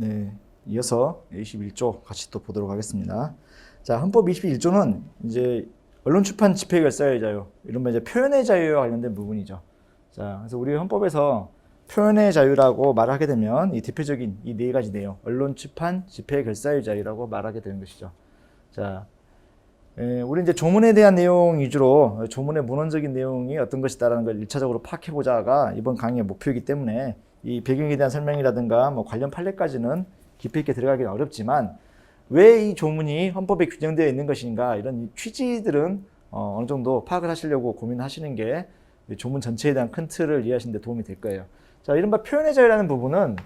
네, 이어서 21조 같이 또 보도록 하겠습니다. 자, 헌법 21조는 이제 언론 출판 집회 결사의 자유, 이른바 이제 표현의 자유와 관련된 부분이죠. 자, 그래서 우리 헌법에서 표현의 자유라고 말하게 되면 이 대표적인 이 네 가지 내용, 언론 출판 집회 결사의 자유라고 말하게 되는 것이죠. 자, 우리 이제 조문에 대한 내용 위주로 조문의 문헌적인 내용이 어떤 것이다라는 걸 1차적으로 파악해보자가 이번 강의의 목표이기 때문에 이 배경에 대한 설명이라든가 뭐 관련 판례까지는 깊이 있게 들어가기는 어렵지만 왜 이 조문이 헌법에 규정되어 있는 것인가 이런 취지들은 어느 정도 파악을 하시려고 고민하시는 게 조문 전체에 대한 큰 틀을 이해하시는 데 도움이 될 거예요. 자, 이른바 표현의 자유라는 부분은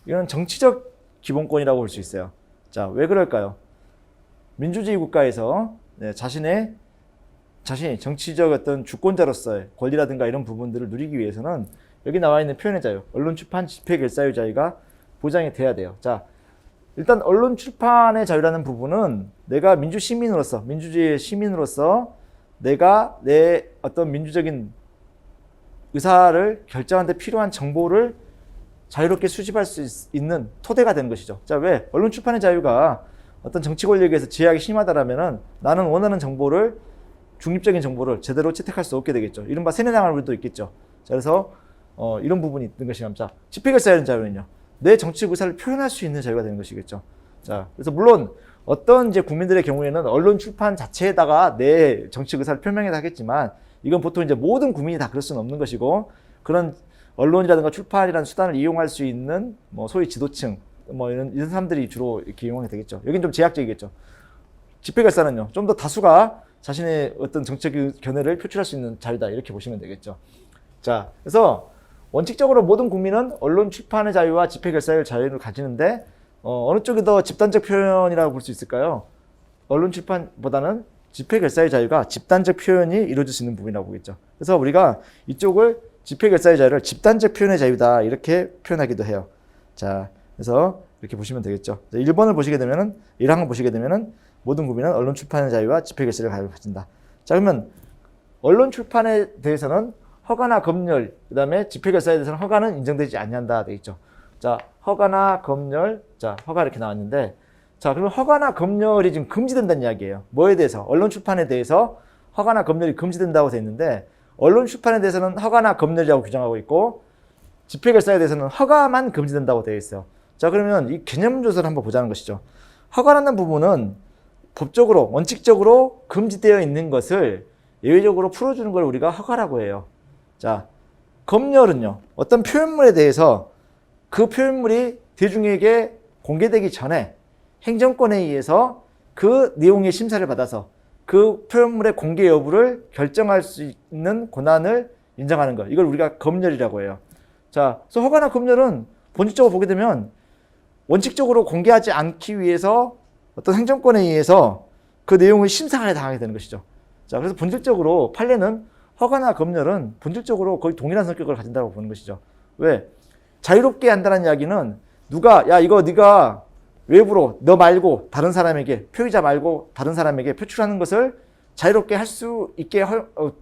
이건 정치적 기본권이라고 볼 수 있어요. 자, 왜 그럴까요? 민주주의 국가에서 자신이 정치적 어떤 주권자로서의 권리라든가 이런 부분들을 누리기 위해서는 여기 나와 있는 표현의 자유, 언론 출판 집회 결사의 자유가 보장이 돼야 돼요. 자, 일단 언론 출판의 자유라는 부분은 내가 민주 시민으로서, 민주주의의 시민으로서 내가 내 어떤 민주적인 의사를 결정하는 데 필요한 정보를 자유롭게 수집할 수 있는 토대가 되는 것이죠. 자, 왜? 언론 출판의 자유가 어떤 정치 권력에 의해서 제약이 심하다라면은 나는 원하는 정보를, 중립적인 정보를 제대로 채택할 수 없게 되겠죠. 이른바 세뇌당할 일도 있겠죠. 자, 그래서 이런 부분이 있는 것이랍니다. 자, 집회 결사의 자유는요, 내 정치적 의사를 표현할 수 있는 자유가 되는 것이겠죠. 자, 그래서 물론 어떤 이제 국민들의 경우에는 언론 출판 자체에다가 내 정치적 의사를 표명해야 하겠지만 이건 보통 이제 모든 국민이 다 그럴 수는 없는 것이고, 그런 언론이라든가 출판이라는 수단을 이용할 수 있는 뭐 소위 지도층 뭐 이런 사람들이 주로 이렇게 이용하게 되겠죠. 여긴 좀 제약적이겠죠. 집회 결사는요, 좀 더 다수가 자신의 어떤 정책 견해를 표출할 수 있는 자유다, 이렇게 보시면 되겠죠. 자, 그래서 원칙적으로 모든 국민은 언론 출판의 자유와 집회 결사의 자유를 가지는데 어느 쪽이 더 집단적 표현이라고 볼 수 있을까요? 언론 출판보다는 집회 결사의 자유가 집단적 표현이 이루어질 수 있는 부분이라고 보겠죠. 그래서 우리가 이쪽을 집회 결사의 자유를 집단적 표현의 자유다, 이렇게 표현하기도 해요. 자, 그래서 이렇게 보시면 되겠죠. 1번을 보시게 되면은, 1항을 보시게 되면은 모든 국민은 언론 출판의 자유와 집회 결사의 자유를 가진다. 자, 그러면 언론 출판에 대해서는 허가나 검열, 그 다음에 집회 결사에 대해서는 허가는 인정되지 않는다 되어 있죠. 자, 허가나 검열, 자, 허가 이렇게 나왔는데, 자, 그러면 허가나 검열이 지금 금지된다는 이야기예요. 뭐에 대해서? 언론 출판에 대해서 허가나 검열이 금지된다고 되어 있는데, 언론 출판에 대해서는 허가나 검열이라고 규정하고 있고, 집회 결사에 대해서는 허가만 금지된다고 되어 있어요. 자, 그러면 이 개념 조사를 한번 보자는 것이죠. 허가라는 부분은 법적으로, 원칙적으로 금지되어 있는 것을 예외적으로 풀어주는 걸 우리가 허가라고 해요. 자, 검열은요, 어떤 표현물에 대해서 그 표현물이 대중에게 공개되기 전에 행정권에 의해서 그 내용의 심사를 받아서 그 표현물의 공개 여부를 결정할 수 있는 권한을 인정하는 것, 이걸 우리가 검열이라고 해요. 자, 그래서 허가나 검열은 본질적으로 보게 되면 원칙적으로 공개하지 않기 위해서 어떤 행정권에 의해서 그 내용의 심사를 당하게 되는 것이죠. 자, 그래서 본질적으로 판례는 허가나 검열은 본질적으로 거의 동일한 성격을 가진다고 보는 것이죠. 왜? 자유롭게 한다는 이야기는 누가, 야, 이거 네가 외부로 너 말고 다른 사람에게, 표의자 말고 다른 사람에게 표출하는 것을 자유롭게 할 수 있게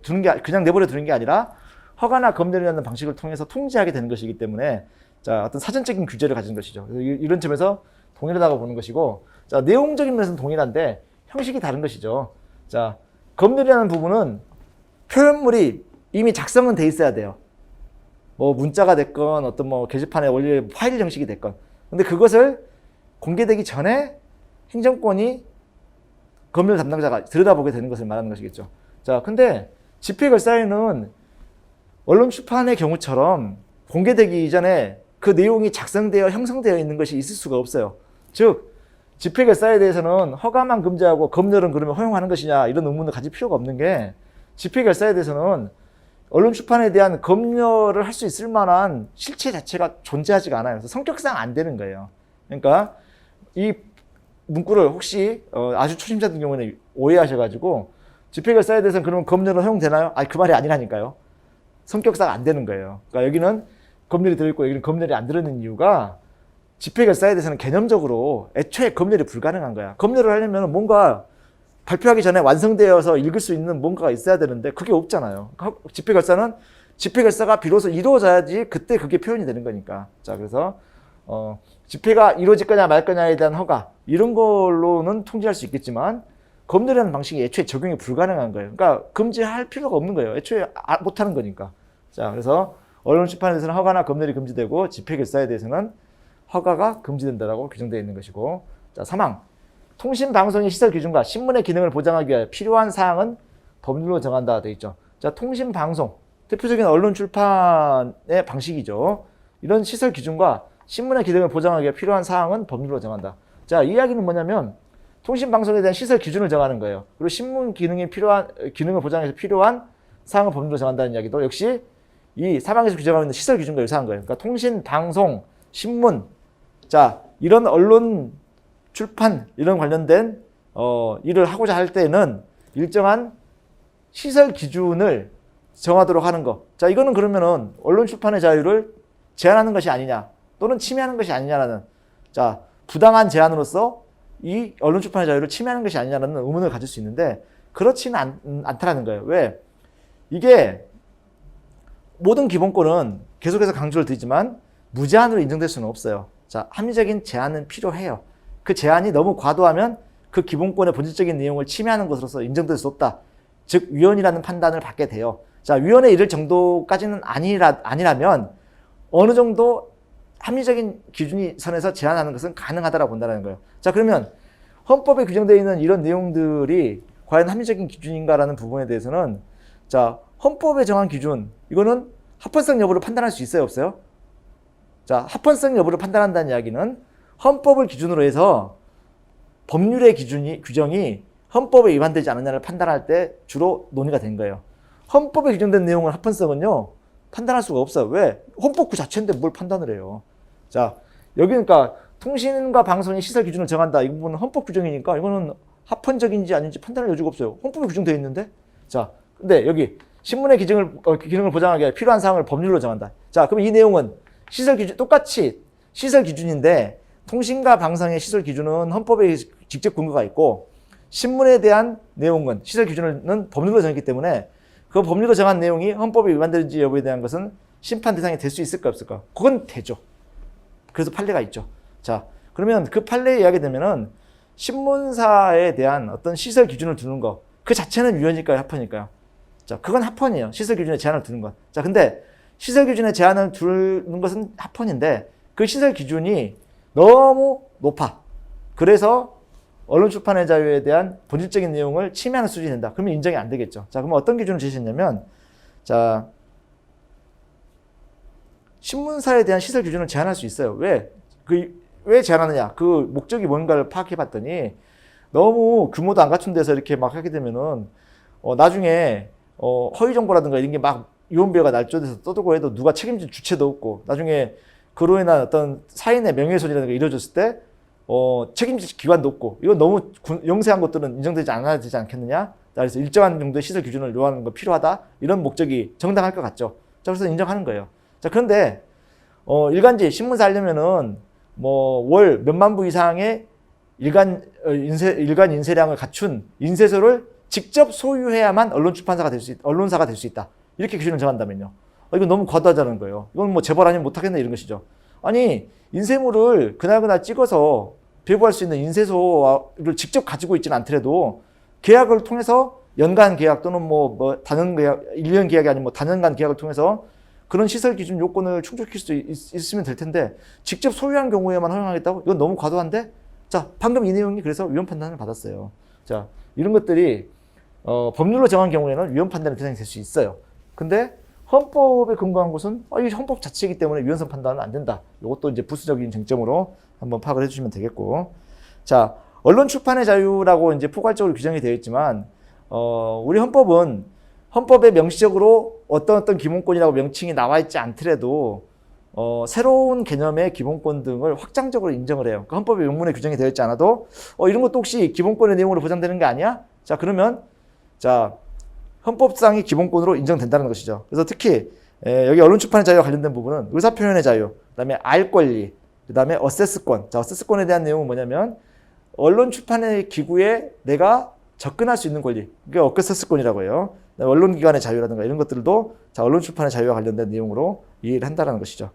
두는 게, 그냥 내버려 두는 게 아니라 허가나 검열이라는 방식을 통해서 통제하게 되는 것이기 때문에, 자, 어떤 사전적인 규제를 가진 것이죠. 이런 점에서 동일하다고 보는 것이고, 자, 내용적인 면에서는 동일한데 형식이 다른 것이죠. 자, 검열이라는 부분은 표현물이 이미 작성은 돼 있어야 돼요. 뭐 문자가 됐건 어떤 뭐 게시판에 올릴 파일 형식이 됐건. 근데 그것을 공개되기 전에 행정권이 검열 담당자가 들여다보게 되는 것을 말하는 것이겠죠. 자, 근데 집회 결사에는 언론 출판의 경우처럼 공개되기 이전에 그 내용이 작성되어 형성되어 있는 것이 있을 수가 없어요. 즉, 집회 결사에 대해서는 허가만 금지하고 검열은 그러면 허용하는 것이냐, 이런 의문을 가질 필요가 없는 게, 집회 결사에 대해서는 언론 출판에 대한 검열을 할 수 있을 만한 실체 자체가 존재하지가 않아요. 그래서 성격상 안 되는 거예요. 그러니까 이 문구를 혹시 아주 초심자들 경우에는 오해하셔가지고 집회 결사에 대해서는 그러면 검열은 허용되나요? 아니, 그 말이 아니라니까요. 성격상 안 되는 거예요. 그러니까 여기는 검열이 들어있고 여기는 검열이 안 들어있는 이유가, 집회 결사에 대해서는 개념적으로 애초에 검열이 불가능한 거야. 검열을 하려면 뭔가 발표하기 전에 완성되어서 읽을 수 있는 뭔가가 있어야 되는데 그게 없잖아요. 집회 결사는 집회 결사가 비로소 이루어져야지 그때 그게 표현이 되는 거니까. 자, 그래서 집회가 이루어질 거냐 말 거냐에 대한 허가 이런 걸로는 통제할 수 있겠지만 검열이라는 방식이 애초에 적용이 불가능한 거예요. 그러니까 금지할 필요가 없는 거예요. 애초에 못하는 거니까. 자, 그래서 언론 출판에 대해서는 허가나 검열이 금지되고 집회 결사에 대해서는 허가가 금지된다라고 규정되어 있는 것이고. 자, 3항. 통신 방송의 시설 기준과 신문의 기능을 보장하기 위해 필요한 사항은 법률로 정한다 되어 있죠. 자, 통신 방송 대표적인 언론 출판의 방식이죠. 이런 시설 기준과 신문의 기능을 보장하기 위해 필요한 사항은 법률로 정한다. 자, 이 이야기는 뭐냐면 통신 방송에 대한 시설 기준을 정하는 거예요. 그리고 신문 기능이 필요한 기능을 보장해서 필요한 사항을 법률로 정한다는 이야기도 역시 이 사방에서 규정하고 있는 시설 기준과 유사한 거예요. 그러니까 통신 방송, 신문, 자, 이런 언론 출판 이런 관련된 일을 하고자 할 때는 일정한 시설 기준을 정하도록 하는 거. 자, 이거는 그러면은 언론 출판의 자유를 제한하는 것이 아니냐 또는 침해하는 것이 아니냐라는, 자, 부당한 제한으로서 이 언론 출판의 자유를 침해하는 것이 아니냐라는 의문을 가질 수 있는데 그렇지는 않다라는 거예요. 왜? 이게 모든 기본권은 계속해서 강조를 드리지만 무제한으로 인정될 수는 없어요. 자, 합리적인 제한은 필요해요. 그 제한이 너무 과도하면 그 기본권의 본질적인 내용을 침해하는 것으로서 인정될 수 없다. 즉 위헌이라는 판단을 받게 돼요. 자, 위헌에 이를 정도까지는 아니라면 어느 정도 합리적인 기준이 선에서 제한하는 것은 가능하다라고 본다는 거예요. 자, 그러면 헌법에 규정되어 있는 이런 내용들이 과연 합리적인 기준인가라는 부분에 대해서는, 자, 헌법에 정한 기준, 이거는 합헌성 여부를 판단할 수 있어요, 없어요? 자, 합헌성 여부를 판단한다는 이야기는 헌법을 기준으로 해서 법률의 규정이 헌법에 위반되지 않느냐를 판단할 때 주로 논의가 된 거예요. 헌법에 규정된 내용은 합헌성은요, 판단할 수가 없어요. 왜? 헌법 그 자체인데 뭘 판단을 해요. 자, 여기 그러니까 통신과 방송의 시설 기준을 정한다. 이 부분은 헌법 규정이니까 이거는 합헌적인지 아닌지 판단할 여지가 없어요. 헌법에 규정되어 있는데. 자, 근데 여기 신문의 기능을 보장하기 위해 필요한 사항을 법률로 정한다. 자, 그럼 이 내용은 시설 기준, 똑같이 시설 기준인데 통신과 방송의 시설 기준은 헌법에 직접 근거가 있고 신문에 대한 내용은 시설 기준은 법률로 정했기 때문에 그 법률로 정한 내용이 헌법에 위반되는지 여부에 대한 것은 심판 대상이 될 수 있을까 없을까? 그건 되죠. 그래서 판례가 있죠. 자, 그러면 그 판례에 이야기 되면은 신문사에 대한 어떤 시설 기준을 두는 거, 그 자체는 위헌일까요, 합헌일까요? 자, 그건 합헌이에요. 시설 기준에 제한을 두는 것. 자, 근데 시설 기준에 제한을 두는 것은 합헌인데 그 시설 기준이 너무 높아. 그래서 언론 출판의 자유에 대한 본질적인 내용을 침해하는 수준이 된다. 그러면 인정이 안 되겠죠. 자, 그러면 어떤 기준을 제시했냐면, 자, 신문사에 대한 시설 기준을 제한할 수 있어요. 왜? 왜 제한하느냐? 그 목적이 뭔가를 파악해 봤더니 너무 규모도 안 갖춘 데서 이렇게 막 하게 되면은 나중에 허위 정보라든가 이런 게 막 유언비어가 날조돼서 떠들고 해도 누가 책임질 주체도 없고 나중에 그로 인한 어떤 사인의 명예훼손이라든가 이루어졌을 때 책임질 기관도 없고 이건 너무 영세한 것들은 인정되지 않아야 되지 않겠느냐? 그래서 일정한 정도의 시설 기준을 요하는 건 필요하다. 이런 목적이 정당할 것 같죠. 자, 그래서 인정하는 거예요. 자, 그런데 일간지 신문사 하려면은 뭐 월 몇만 부 이상의 일간 인쇄량을 갖춘 인쇄소를 직접 소유해야만 언론사가 될 수 있다. 이렇게 기준을 정한다면요. 이건 너무 과도하다는 거예요. 이건 뭐 재벌 아니면 못하겠네 이런 것이죠. 아니, 인쇄물을 그날그날 찍어서 배부할 수 있는 인쇄소를 직접 가지고 있지는 않더라도 계약을 통해서 연간 계약 또는 뭐 단연 계약, 1년 계약이 아니면 뭐 단연간 계약을 통해서 그런 시설 기준 요건을 충족시킬 수 있으면 될 텐데 직접 소유한 경우에만 허용하겠다고? 이건 너무 과도한데? 자, 방금 이 내용이 그래서 위헌 판단을 받았어요. 자, 이런 것들이 법률로 정한 경우에는 위헌 판단의 대상이 될 수 있어요. 근데 헌법에 근거한 것은 이 헌법 자체이기 때문에 위헌성 판단은 안 된다. 이것도 이제 부수적인 쟁점으로 한번 파악을 해주시면 되겠고, 자, 언론 출판의 자유라고 이제 포괄적으로 규정이 되어 있지만 우리 헌법에 명시적으로 어떤 기본권이라고 명칭이 나와 있지 않더라도 새로운 개념의 기본권 등을 확장적으로 인정을 해요. 그러니까 헌법의 명문에 규정이 되어 있지 않아도 이런 것도 혹시 기본권의 내용으로 보장되는 게 아니야? 자, 그러면 자, 헌법상의 기본권으로 인정된다는 것이죠. 그래서 특히 여기 언론 출판의 자유와 관련된 부분은 의사표현의 자유, 그다음에 알 권리, 그다음에 어세스권. 자, 어세스권에 대한 내용은 뭐냐면 언론 출판의 기구에 내가 접근할 수 있는 권리, 그게 어세스권이라고 해요. 언론기관의 자유라든가 이런 것들도 자, 언론 출판의 자유와 관련된 내용으로 이해를 한다는 것이죠.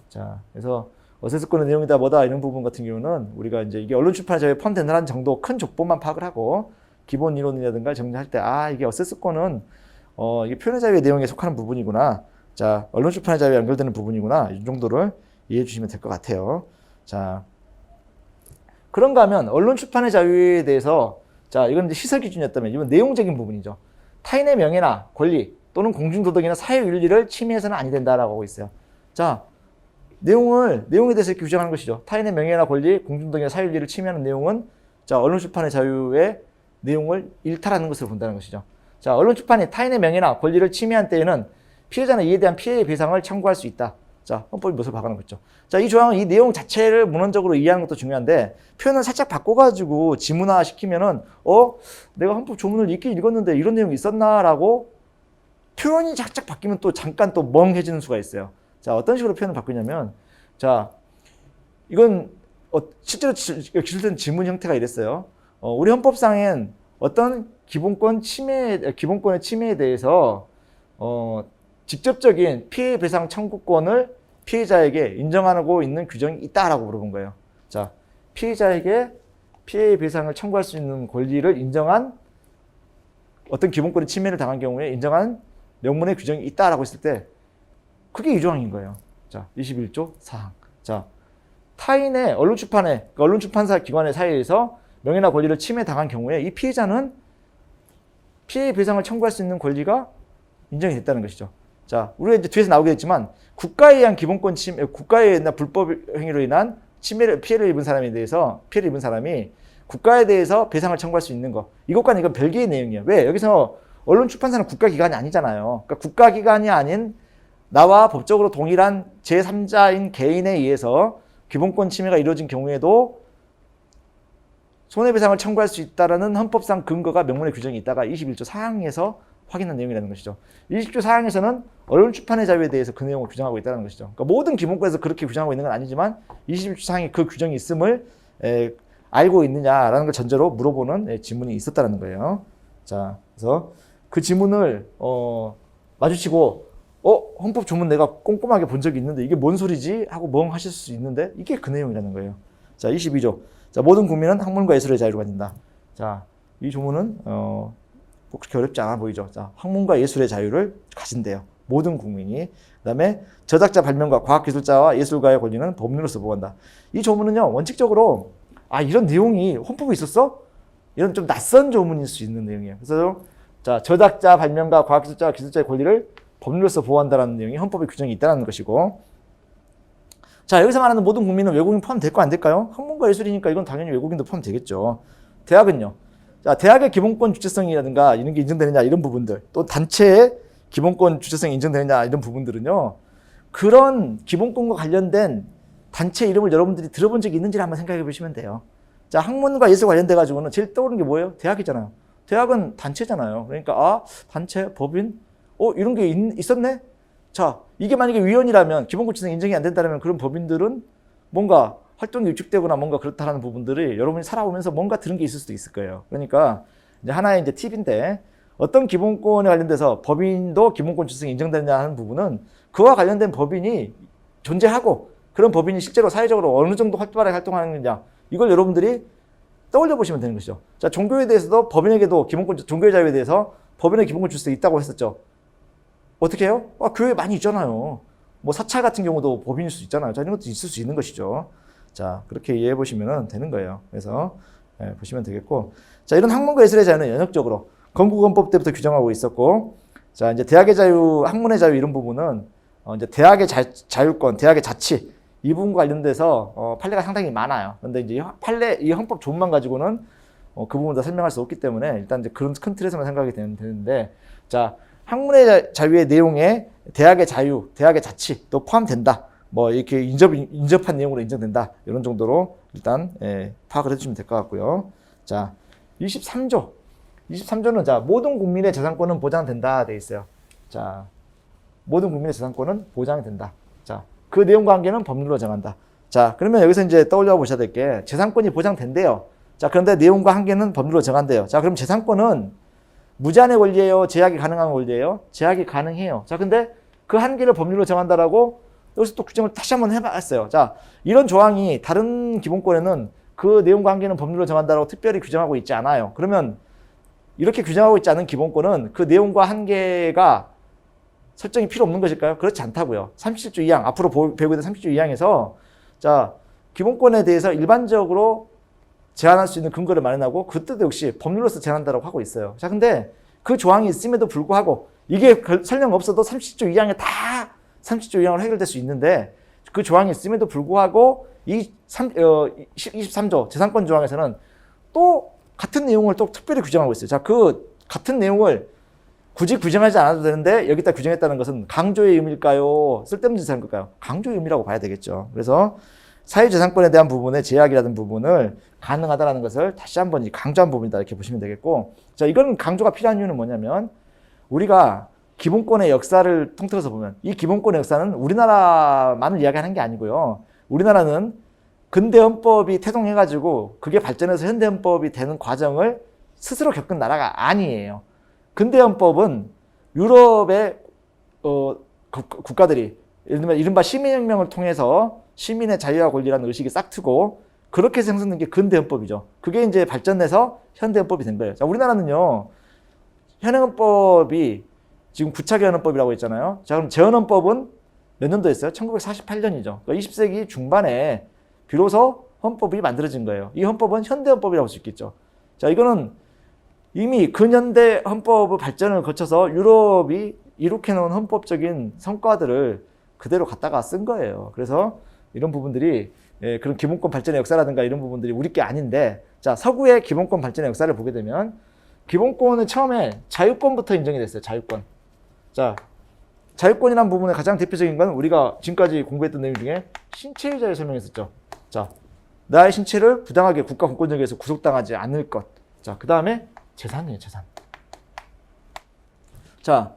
자, 그래서 어세스권의 내용이다 뭐다 이런 부분 같은 경우는 우리가 이제 이게 언론 출판의 자유에 포함된다는 정도 큰 족보만 파악을 하고 기본 이론이라든가 정리할 때 이게 어세스권은 이게 표현의 자유의 내용에 속하는 부분이구나. 자, 언론 출판의 자유에 연결되는 부분이구나. 이 정도를 이해해 주시면 될 것 같아요. 자, 그런가 하면 언론 출판의 자유에 대해서 자, 이건 이제 시설 기준이었다면 이건 내용적인 부분이죠. 타인의 명예나 권리 또는 공중도덕이나 사회윤리를 침해해서는 아니 된다라고 하고 있어요. 자, 내용에 대해서 이렇게 규정하는 것이죠. 타인의 명예나 권리, 공중도덕이나 사회윤리를 침해하는 내용은 자, 언론 출판의 자유의 내용을 일탈하는 것으로 본다는 것이죠. 자, 언론 출판이 타인의 명예나 권리를 침해한 때에는 피해자는 이에 대한 피해 배상을 청구할 수 있다. 자, 헌법이 무엇을 박아놓은 거죠. 자, 이 조항은 이 내용 자체를 문헌적으로 이해하는 것도 중요한데 표현을 살짝 바꿔가지고 지문화 시키면은 내가 헌법 조문을 읽긴 읽었는데 이런 내용이 있었나라고 표현이 살짝 바뀌면 또 잠깐 또 멍해지는 수가 있어요. 자, 어떤 식으로 표현을 바꾸냐면 자, 이건 실제로 기술된 지문 형태가 이랬어요. 우리 헌법상엔 어떤 기본권의 침해에 대해서 직접적인 피해 배상 청구권을 피해자에게 인정하고 있는 규정이 있다라고 물어본 거예요. 자, 피해자에게 피해 배상을 청구할 수 있는 권리를 인정한 어떤 기본권의 침해를 당한 경우에 인정한 명문의 규정이 있다라고 했을 때 그게 이 조항인 거예요. 자, 21조 4항. 자, 타인의 언론 출판사 기관의 사이에서 명예나 권리를 침해당한 경우에 이 피해자는 피해 배상을 청구할 수 있는 권리가 인정이 됐다는 것이죠. 자, 우리가 이제 뒤에서 나오겠지만 국가에 의한 기본권 침해, 국가에 의한 불법 행위로 인한 피해를 입은 사람이 국가에 대해서 배상을 청구할 수 있는 거. 이것과는 이건 별개의 내용이에요. 왜? 여기서 언론 출판사는 국가기관이 아니잖아요. 그러니까 국가기관이 아닌 나와 법적으로 동일한 제3자인 개인에 의해서 기본권 침해가 이루어진 경우에도 손해배상을 청구할 수 있다라는 헌법상 근거가 명문의 규정이 있다가 21조 4항에서 확인한 내용이라는 것이죠. 20조 4항에서는 언론 출판의 자유에 대해서 그 내용을 규정하고 있다는 것이죠. 그러니까 모든 기본권에서 그렇게 규정하고 있는 건 아니지만 21조 4항에 그 규정이 있음을 알고 있느냐라는 걸 전제로 물어보는 지문이 있었다는 거예요. 자, 그래서 그 지문을 마주치고 헌법 조문 내가 꼼꼼하게 본 적이 있는데 이게 뭔 소리지? 하고 멍하실 수 있는데 이게 그 내용이라는 거예요. 자, 22조. 자, 모든 국민은 학문과 예술의 자유를 가진다. 자, 이 조문은 꼭 그렇게 어렵지 않아 보이죠. 자, 학문과 예술의 자유를 가진대요. 모든 국민이. 그다음에 저작자 발명가, 과학기술자와 예술가의 권리는 법률로서 보호한다. 이 조문은요, 원칙적으로 이런 내용이 헌법에 있었어? 이런 좀 낯선 조문일 수 있는 내용이에요. 그래서 자, 저작자, 발명가, 과학기술자와 기술자의 권리를 법률로서 보호한다라는 내용이 헌법에 규정이 있다는 것이고, 자, 여기서 말하는 모든 국민은 외국인 포함될까 안 될까요? 학문과 예술이니까 이건 당연히 외국인도 포함되겠죠. 대학은요. 자, 대학의 기본권 주체성이라든가 이런 게 인정되느냐 이런 부분들, 또 단체의 기본권 주체성이 인정되느냐 이런 부분들은요. 그런 기본권과 관련된 단체 이름을 여러분들이 들어본 적이 있는지를 한번 생각해 보시면 돼요. 자, 학문과 예술 관련돼 가지고는 제일 떠오르는 게 뭐예요? 대학이잖아요. 대학은 단체잖아요. 그러니까 단체, 법인, 이런 게 있었네? 자, 이게 만약에 위헌이라면 기본권 주체성 인정이 안 된다면 그런 법인들은 뭔가 활동이 위축되거나 뭔가 그렇다라는 부분들이 여러분이 살아오면서 뭔가 들은 게 있을 수도 있을 거예요. 그러니까 이제 하나의 이제 팁인데 어떤 기본권에 관련돼서 법인도 기본권 주체성이 인정되느냐 하는 부분은 그와 관련된 법인이 존재하고 그런 법인이 실제로 사회적으로 어느 정도 활발하게 활동하느냐 이걸 여러분들이 떠올려 보시면 되는 것이죠. 자, 종교에 대해서도 법인에게도 종교의 자유에 대해서 법인의 기본권 주체성이 있다고 했었죠. 어떻게 해요? 교회 많이 있잖아요. 뭐 사찰 같은 경우도 법인일 수 있잖아요. 자, 이런 것도 있을 수 있는 것이죠. 자, 그렇게 이해해 보시면 되는 거예요. 그래서 보시면 되겠고, 자, 이런 학문과 예술의 자유는 연역적으로 건국헌법 때부터 규정하고 있었고, 자, 이제 대학의 자유, 학문의 자유 이런 부분은 이제 대학의 자유권, 대학의 자치 이 부분과 관련돼서 판례가 상당히 많아요. 그런데 이제 이 헌법 조문만 가지고는 그 부분 다 설명할 수 없기 때문에 일단 이제 그런 큰 틀에서만 생각이 되는데, 자, 학문의 자유의 내용에 대학의 자유, 대학의 자치 또 포함된다. 뭐 이렇게 인접한 내용으로 인정된다. 이런 정도로 일단 파악을 해주시면 될 것 같고요. 자, 23조는 자, 모든 국민의 재산권은 보장된다 돼 있어요. 자, 모든 국민의 재산권은 보장된다. 자, 그 내용과 관계는 법률로 정한다. 자, 그러면 여기서 이제 떠올려 보셔야 될 게 재산권이 보장된대요. 자, 그런데 내용과 한계는 법률로 정한대요. 자, 그럼 재산권은 무제한의 권리예요? 제약이 가능한 권리예요? 제약이 가능해요. 자, 근데 그 한계를 법률로 정한다라고 여기서 또 규정을 다시 한번 해봤어요. 자, 이런 조항이 다른 기본권에는 그 내용과 한계는 법률로 정한다라고 특별히 규정하고 있지 않아요. 그러면 이렇게 규정하고 있지 않은 기본권은 그 내용과 한계가 설정이 필요 없는 것일까요? 그렇지 않다고요. 37조 2항, 앞으로 배우게 된 37조 2항에서 자, 기본권에 대해서 일반적으로 제한할 수 있는 근거를 마련하고 그때도 역시 법률로서 제한한다고 하고 있어요. 자, 근데 그 조항이 있음에도 불구하고 이게 설령 없어도 37조 2항에 다 37조 2항으로 해결될 수 있는데 그 조항이 있음에도 불구하고 이 23조 재산권 조항에서는 또 같은 내용을 또 특별히 규정하고 있어요. 자, 그 같은 내용을 굳이 규정하지 않아도 되는데 여기다 규정했다는 것은 강조의 의미일까요? 쓸데없는 짓을 한 걸까요? 강조의 의미라고 봐야 되겠죠. 그래서 사유재산권에 대한 부분의 제약이라는 부분을 가능하다는 것을 다시 한번 강조한 부분이다 이렇게 보시면 되겠고, 자, 이건 강조가 필요한 이유는 뭐냐면 우리가 기본권의 역사를 통틀어서 보면 이 기본권의 역사는 우리나라만을 이야기하는 게 아니고요. 우리나라는 근대헌법이 태동해가지고 그게 발전해서 현대헌법이 되는 과정을 스스로 겪은 나라가 아니에요. 근대헌법은 유럽의 국가들이 예를 들면 이른바 시민혁명을 통해서 시민의 자유와 권리라는 의식이 싹트고 그렇게 생성된 게 근대헌법이죠. 그게 이제 발전해서 현대헌법이 된 거예요. 자, 우리나라는요, 현행헌법이 지금 구차개헌헌법이라고 했잖아요. 자, 그럼 재헌헌법은 몇 년도 했어요? 1948년이죠. 그러니까 20세기 중반에 비로소 헌법이 만들어진 거예요. 이 헌법은 현대헌법이라고 할 수 있겠죠. 자, 이거는 이미 근현대 헌법의 발전을 거쳐서 유럽이 이룩해놓은 헌법적인 성과들을 그대로 갖다가 쓴 거예요. 그래서 이런 부분들이 그런 기본권 발전의 역사라든가 이런 부분들이 우리 게 아닌데, 자, 서구의 기본권 발전의 역사를 보게 되면 기본권은 처음에 자유권부터 인정이 됐어요. 자유권. 자, 자유권이라는 부분의 가장 대표적인 건 우리가 지금까지 공부했던 내용 중에 신체의 자유 설명했었죠. 자, 나의 신체를 부당하게 국가 공권력에 의해서 구속당하지 않을 것. 자, 그 다음에 재산이에요, 재산. 자,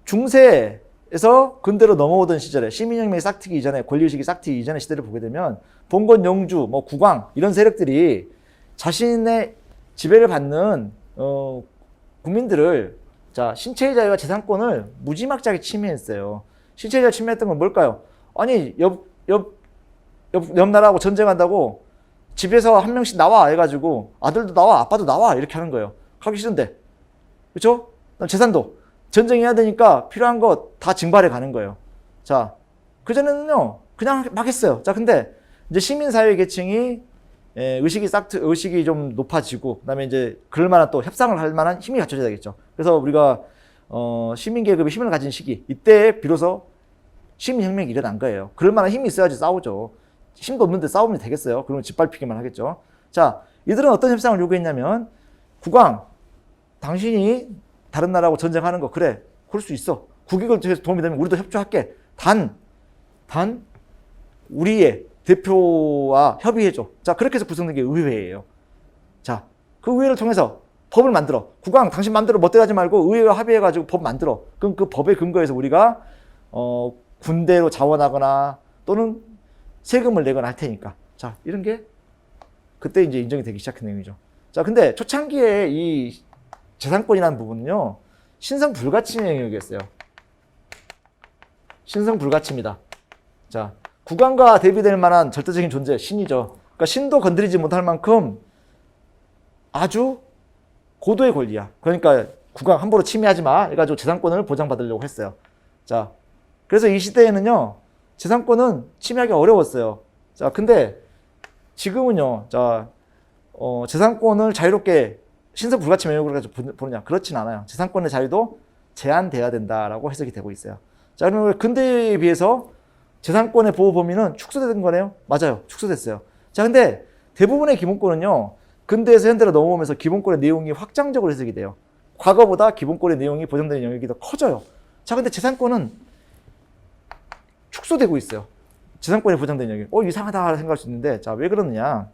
중세에서 근대로 넘어오던 시절에 시민혁명이 싹트기 이전에, 권리의식이 싹트기 이전의 시대를 보게 되면 봉건, 영주, 뭐 국왕 이런 세력들이 자신의 지배를 받는 국민들을, 자, 신체의 자유와 재산권을 무지막지하게 침해했어요. 신체의 자유 침해했던 건 뭘까요? 아니, 옆 나라하고 전쟁한다고 집에서 한 명씩 나와 해가지고 아들도 나와 아빠도 나와 이렇게 하는 거예요. 가기 싫은데, 그렇죠? 재산도 전쟁해야 되니까 필요한 거 다 징발해 가는 거예요. 자, 그전에는요 그냥 막 했어요. 자, 근데 이제 시민사회 계층이 의식이 좀 높아지고, 그다음에 이제 그럴 만한 또 협상을 할 만한 힘이 갖춰져야 되겠죠. 그래서 우리가 시민 계급이 힘을 가진 시기, 이때 비로소 시민혁명이 일어난 거예요. 그럴 만한 힘이 있어야지 싸우죠. 힘도 없는데 싸우면 되겠어요? 그러면 짓밟히기만 하겠죠. 자, 이들은 어떤 협상을 요구했냐면, 국왕, 당신이 다른 나라하고 전쟁하는 거 그래, 그럴 수 있어. 국익을 위해서 도움이 되면 우리도 협조할게. 단 우리의 대표와 협의해줘. 자, 그렇게 해서 구성된 게 의회예요. 자, 그 의회를 통해서 법을 만들어. 국왕, 당신 마음대로 멋대로 하지 말고 의회와 합의해가지고 법 만들어. 그럼 그 법에 근거해서 우리가 군대로 자원하거나 또는 세금을 내거나 할 테니까. 자, 이런 게 그때 이제 인정이 되기 시작한 내용이죠. 자, 근데 초창기에 이 재산권이라는 부분은요, 신성 불가침의 영역이었어요. 신성 불가침이다. 자, 국왕과 대비될 만한 절대적인 존재, 신이죠. 그러니까 신도 건드리지 못할 만큼 아주 고도의 권리야. 그러니까 국왕 함부로 침해하지 마 해가지고 재산권을 보장받으려고 했어요. 자, 그래서 이 시대에는요, 재산권은 침해하기 어려웠어요. 자, 근데 지금은요, 자, 재산권을 자유롭게 신성 불가침 영역으로 가지고 보느냐? 그렇진 않아요. 재산권의 자유도 제한돼야 된다라고 해석이 되고 있어요. 자, 그러면 근대에 비해서 재산권의 보호 범위는 축소된 거네요? 맞아요. 축소됐어요. 자, 근데 대부분의 기본권은요, 근대에서 현대로 넘어오면서 기본권의 내용이 확장적으로 해석이 돼요. 과거보다 기본권의 내용이 보장되는 영역이 더 커져요. 자, 근데 재산권은 축소되고 있어요. 재산권이 보장되는 영역. 이상하다 생각할 수 있는데, 자, 왜 그러느냐?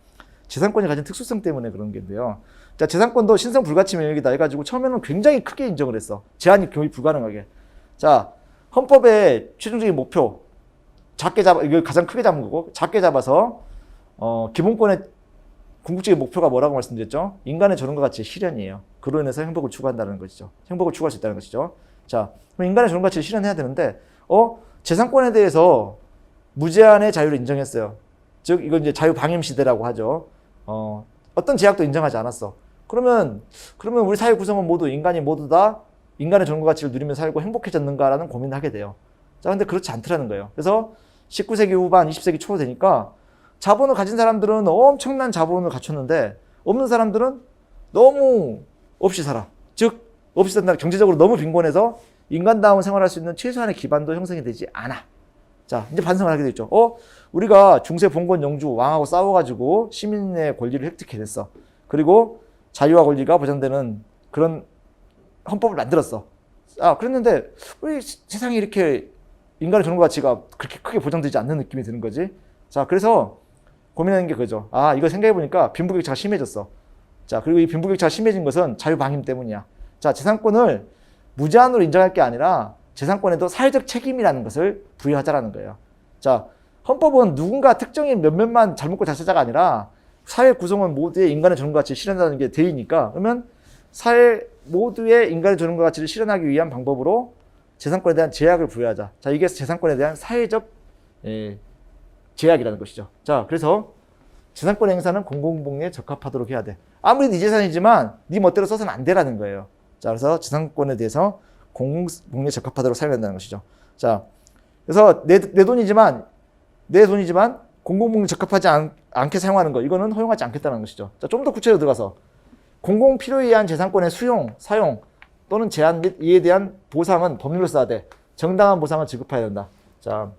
재산권이 가진 특수성 때문에 그런 건데요. 자, 재산권도 신성 불가침 영역이다 해가지고 처음에는 굉장히 크게 인정을 했어. 제한이 거의 불가능하게. 자, 헌법의 최종적인 목표, 작게 이걸 가장 크게 잡은 거고, 작게 잡아서, 기본권의 궁극적인 목표가 뭐라고 말씀드렸죠? 인간의 조롱과 가치의 실현이에요. 그로 인해서 행복을 추구한다는 것이죠. 행복을 추구할 수 있다는 것이죠. 자, 그럼 인간의 조롱과 가치를 실현해야 되는데, 재산권에 대해서 무제한의 자유를 인정했어요. 즉, 이건 이제 자유방임 시대라고 하죠. 어떤 제약도 인정하지 않았어. 그러면 우리 사회 구성원 모두, 인간이 모두 다 인간의 존엄과 가치를 누리며 살고 행복해졌는가라는 고민을 하게 돼요. 자, 근데 그렇지 않더라는 거예요. 그래서 19세기 후반, 20세기 초 되니까 자본을 가진 사람들은 엄청난 자본을 갖췄는데 없는 사람들은 너무 없이 살아. 즉, 없이 산다. 경제적으로 너무 빈곤해서 인간다운 생활할 수 있는 최소한의 기반도 형성이 되지 않아. 자, 이제 반성을 하게 되죠. 우리가 중세 봉건 영주 왕하고 싸워가지고 시민의 권리를 획득해냈어. 그리고 자유와 권리가 보장되는 그런 헌법을 만들었어. 그랬는데 왜 세상에 이렇게 인간의 존엄과 가치가 그렇게 크게 보장되지 않는 느낌이 드는 거지? 자, 그래서 고민하는 게 그죠. 이거 생각해보니까 빈부격차가 심해졌어. 자, 그리고 이 빈부격차가 심해진 것은 자유방임 때문이야. 자, 재산권을 무제한으로 인정할 게 아니라 재산권에도 사회적 책임이라는 것을 부여하자라는 거예요. 자, 헌법은 누군가 특정인 몇몇만 잘 먹고 잘 살자가 아니라 사회 구성원 모두의 인간의 존엄과 가치를 실현하는 게 대의니까, 그러면 사회 모두의 인간의 존엄과 가치를 실현하기 위한 방법으로 재산권에 대한 제약을 부여하자. 자, 이게 재산권에 대한 사회적 제약이라는 것이죠. 자, 그래서 재산권 행사는 공공복리에 적합하도록 해야 돼. 아무리 네 재산이지만 네 멋대로 써서는 안 되라는 거예요. 자, 그래서 재산권에 대해서 공공복리에 적합하도록 사용해야 된다는 것이죠. 자, 그래서 내 돈이지만 공공복리에 적합하지 않게 사용하는 거, 이거는 허용하지 않겠다는 것이죠. 자, 좀 더 구체적으로 들어가서 공공 필요에 의한 재산권의 수용, 사용 또는 제한 및 이에 대한 보상은 법률로 써야 돼. 정당한 보상을 지급해야 된다. 자,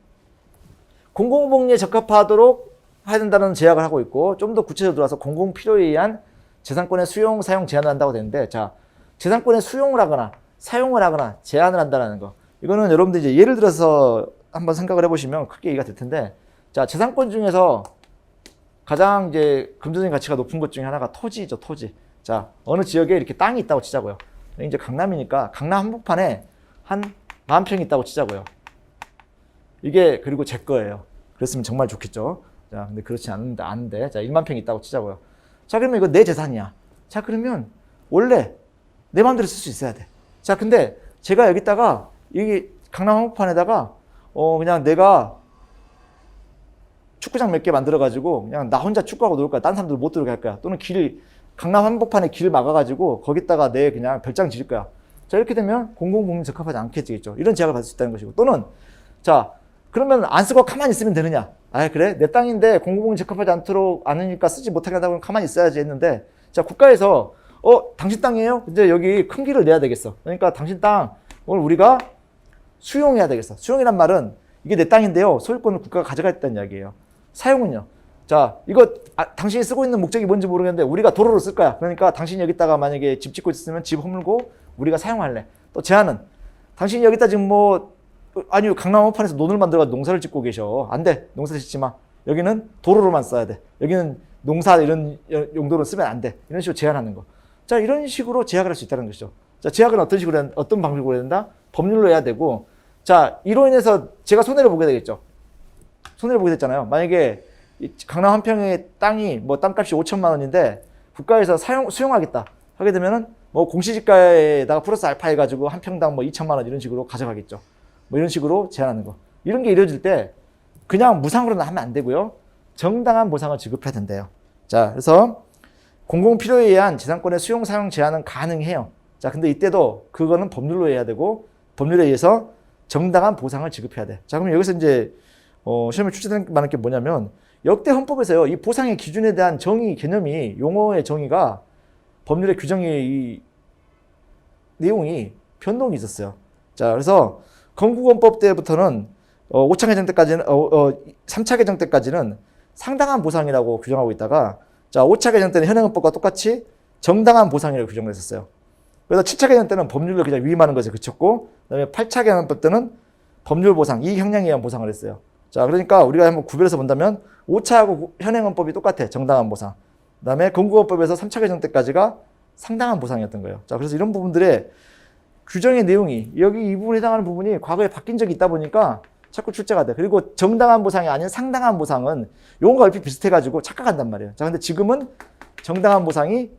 공공복리에 적합하도록 해야 된다는 제약을 하고 있고, 좀 더 구체적으로 들어가서 공공 필요에 의한 재산권의 수용, 사용 제한을 한다고 되는데, 자, 재산권의 수용을 하거나 사용을 하거나 제한을 한다는 거, 이거는 여러분들 이제 예를 들어서 한번 생각을 해보시면 크게 이해가 될 텐데, 자, 재산권 중에서 가장 이제 금전적인 가치가 높은 것 중에 하나가 토지죠, 토지. 자, 어느 지역에 이렇게 땅이 있다고 치자고요. 이제 강남이니까 강남 한복판에 한 10,000평이 있다고 치자고요. 이게 그리고 제 거예요. 그랬으면 정말 좋겠죠. 자, 근데 그렇지 않은데, 자, 10,000평이 있다고 치자고요. 자, 그러면 이거 내 재산이야. 자, 그러면 원래 내 마음대로 쓸 수 있어야 돼. 자, 근데 제가 여기다가 여기 강남 한복판에다가 그냥 내가 축구장 몇 개 만들어가지고 그냥 나 혼자 축구하고 놀 거야. 딴 사람들 못 들어갈 거야. 또는 강남 한복판에 길 막아가지고 거기다가 내 그냥 별장 지을 거야. 자, 이렇게 되면 공공복리에 적합하지 않겠죠. 이런 제약을 받을 수 있다는 것이고, 또는 자, 그러면 안 쓰고 가만히 있으면 되느냐? 그래? 내 땅인데 공공복리에 적합하지 않으니까 쓰지 못하게 한다고 가만히 있어야지 했는데, 자, 국가에서 당신 땅이에요? 이제 여기 큰 길을 내야 되겠어. 그러니까 당신 땅을 우리가 수용해야 되겠어. 수용이란 말은 이게 내 땅인데요, 소유권을 국가가 가져가겠다는 이야기예요. 사용은요, 자, 이거 당신이 쓰고 있는 목적이 뭔지 모르겠는데 우리가 도로로 쓸 거야. 그러니까 당신이 여기다가 만약에 집 짓고 있으면 집 허물고 우리가 사용할래. 또 제한은, 당신이 여기다 지금 아니요, 강남 한복판에서 논을 만들어가지고 농사를 짓고 계셔. 안 돼. 농사 짓지 마. 여기는 도로로만 써야 돼. 여기는 농사 이런 용도로 쓰면 안 돼. 이런 식으로 제한하는 거. 자, 이런 식으로 제약을 할 수 있다는 것이죠. 자, 제약은 어떤 방식으로 해야 된다? 법률로 해야 되고, 자, 이로 인해서 제가 손해를 보게 되겠죠. 손해를 보게 됐잖아요. 만약에 강남 한 평의 땅이 땅값이 5천만 원인데 국가에서 수용하겠다 하게 되면은 공시지가에다가 플러스 알파 해가지고 한 평당 2천만 원 이런 식으로 가져가겠죠. 이런 식으로 제한하는 거. 이런 게 이루어질 때 그냥 무상으로는 하면 안 되고요. 정당한 보상을 지급해야 된대요. 자, 그래서 공공 필요에 의한 재산권의 수용, 사용 제한은 가능해요. 자, 근데 이때도 그거는 법률로 해야 되고, 법률에 의해서 정당한 보상을 지급해야 돼. 자, 그럼 여기서 이제 시험에 출제될 만한 게 뭐냐면, 역대 헌법에서요, 이 보상의 기준에 대한 정의 개념이, 용어의 정의가 법률의 규정의 이 내용이 변동이 있었어요. 자, 그래서 건국헌법 때부터는 5차 개정 때까지는 3차 개정 때까지는 상당한 보상이라고 규정하고 있다가, 자, 5차 개정 때는 현행헌법과 똑같이 정당한 보상이라고 규정을 했었어요. 그래서 7차 개정 때는 법률로 그냥 위임하는 것에 그쳤고, 그다음에 8차 개정헌법 때는 법률 보상, 이익 형량에 의한 보상을 했어요. 자, 그러니까 우리가 한번 구별해서 본다면 5차하고 현행헌법이 똑같아. 정당한 보상. 그다음에 건국헌법에서 3차 개정 때까지가 상당한 보상이었던 거예요. 자, 그래서 이런 부분들의 규정의 내용이, 여기 이 부분에 해당하는 부분이 과거에 바뀐 적이 있다 보니까 자꾸 출제가 돼. 그리고 정당한 보상이 아닌 상당한 보상은 용어가 얼핏 비슷해가지고 착각한단 말이에요. 자, 근데 지금은 정당한 보상이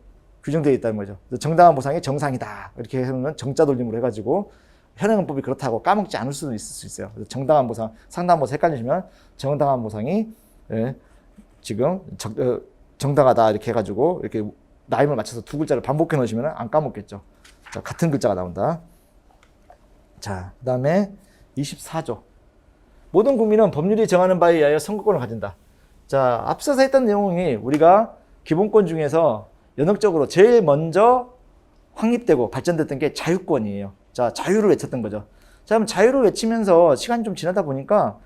규정되어 있다는 거죠. 정당한 보상이 정상이다. 이렇게 해서는 정자 돌림으로 해가지고 현행헌법이 그렇다고 까먹지 않을 수도 있을 수 있어요. 그래서 정당한 보상, 상당한 보상 헷갈리시면 정당한 보상이 지금 정당하다 이렇게 해가지고 이렇게 나임을 맞춰서 두 글자를 반복해 놓으시면 안 까먹겠죠. 자, 같은 글자가 나온다. 자, 그 다음에 24조. 모든 국민은 법률이 정하는 바에 의하여 선거권을 가진다. 자, 앞서서 했던 내용이 우리가 기본권 중에서 연역적으로 제일 먼저 확립되고 발전됐던 게 자유권이에요. 자, 자유를 외쳤던 거죠. 자, 그럼 자유를 외치면서 시간이 좀 지나다 보니까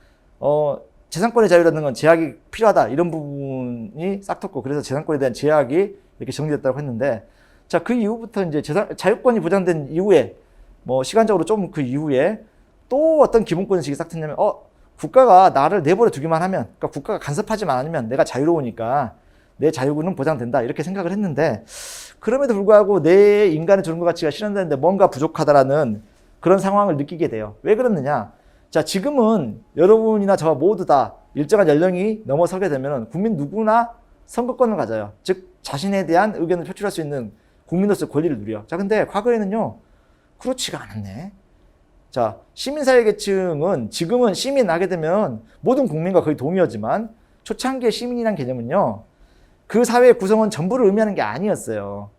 재산권의 자유라는 건 제약이 필요하다 이런 부분이 싹텄고 그래서 재산권에 대한 제약이 이렇게 정리됐다고 했는데 자, 그 이후부터 이제 자유권이 보장된 이후에 뭐 시간적으로 좀 그 이후에 또 어떤 기본권의식이 싹 트냐면 국가가 나를 내버려 두기만 하면 그러니까 국가가 간섭하지만 않으면 내가 자유로우니까 내 자유는 보장된다 이렇게 생각을 했는데 그럼에도 불구하고 내 인간의 존엄과 가치가 실현되는데 뭔가 부족하다라는 그런 상황을 느끼게 돼요. 왜 그러느냐? 자, 지금은 여러분이나 저와 모두 다 일정한 연령이 넘어서게 되면 국민 누구나 선거권을 가져요. 즉 자신에 대한 의견을 표출할 수 있는 국민으로서의 권리를 누려. 자, 근데 과거에는요 그렇지가 않았네. 자, 시민사회계층은 지금은 시민 하게 되면 모든 국민과 거의 동의하지만 초창기의 시민이란 개념은요 그 사회의 구성원 전부를 의미하는 게 아니었어요.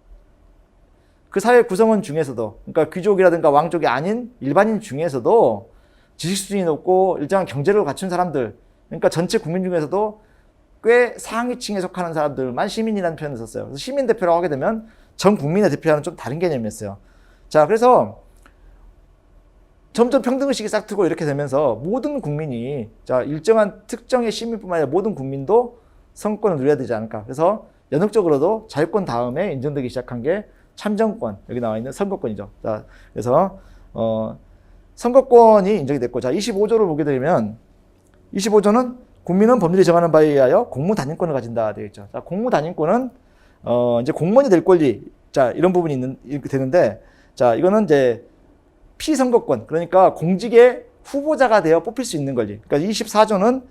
그 사회 구성원 중에서도 그러니까 귀족이라든가 왕족이 아닌 일반인 중에서도 지식 수준이 높고 일정한 경제력을 갖춘 사람들 그러니까 전체 국민 중에서도 꽤 상위층에 속하는 사람들만 시민이라는 표현을 썼어요. 그래서 시민 대표라고 하게 되면 전 국민의 대표와는 좀 다른 개념이었어요. 자, 그래서 점점 평등의식이 싹 트고 이렇게 되면서 모든 국민이 자 일정한 특정의 시민뿐만 아니라 모든 국민도 선거권을 누려야 되지 않을까. 그래서 연역적으로도 자유권 다음에 인정되기 시작한 게 참정권, 여기 나와 있는 선거권이죠. 자, 그래서 선거권이 인정이 됐고, 자 25조를 보게 되면 25조는 국민은 법률이 정하는 바에 의하여 공무단임권을 가진다 되어 있죠. 자, 공무단임권은 이제 공무원이 될 권리, 자 이런 부분이 이렇게 되는데, 자 이거는 이제 피선거권, 그러니까 공직의 후보자가 되어 뽑힐 수 있는 권리. 그러니까 24조는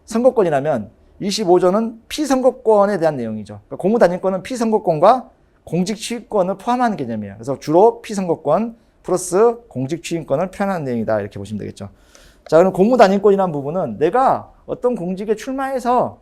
선거권이라면 25조는 피선거권에 대한 내용이죠. 그러니까 공무단임권은 피선거권과 공직취임권을 포함하는 개념이에요. 그래서 주로 피선거권 플러스 공직취임권을 표현하는 내용이다 이렇게 보시면 되겠죠. 자, 그럼 공무단임권이라는 부분은 내가 어떤 공직에 출마해서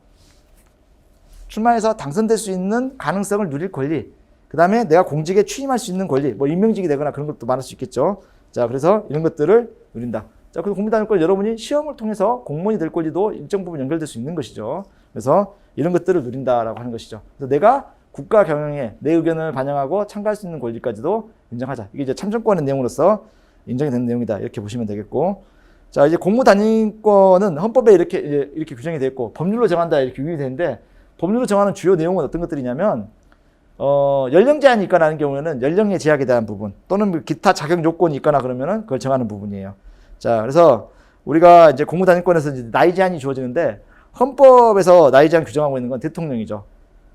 당선될 수 있는 가능성을 누릴 권리, 그 다음에 내가 공직에 취임할 수 있는 권리, 뭐 임명직이 되거나 그런 것도 많을 수 있겠죠. 자, 그래서 이런 것들을 누린다. 자, 그리고 공무단임권 여러분이 시험을 통해서 공무원이 될 권리도 일정 부분 연결될 수 있는 것이죠. 그래서 이런 것들을 누린다라고 하는 것이죠. 그래서 내가 국가 경영에 내 의견을 반영하고 참가할 수 있는 권리까지도 인정하자. 이게 이제 참정권의 내용으로서 인정이 되는 내용이다. 이렇게 보시면 되겠고. 자, 이제 공무단임권은 헌법에 이렇게 규정이 되어 있고 법률로 정한다 이렇게 규정이 되는데 법률로 정하는 주요 내용은 어떤 것들이냐면 연령 제한이 있거나 하는 경우에는 연령의 제약에 대한 부분 또는 기타 자격 요건이 있거나 그러면은 그걸 정하는 부분이에요. 자, 그래서 우리가 이제 공무단임권에서 이제 나이 제한이 주어지는데 헌법에서 나이 제한 규정하고 있는 건 대통령이죠.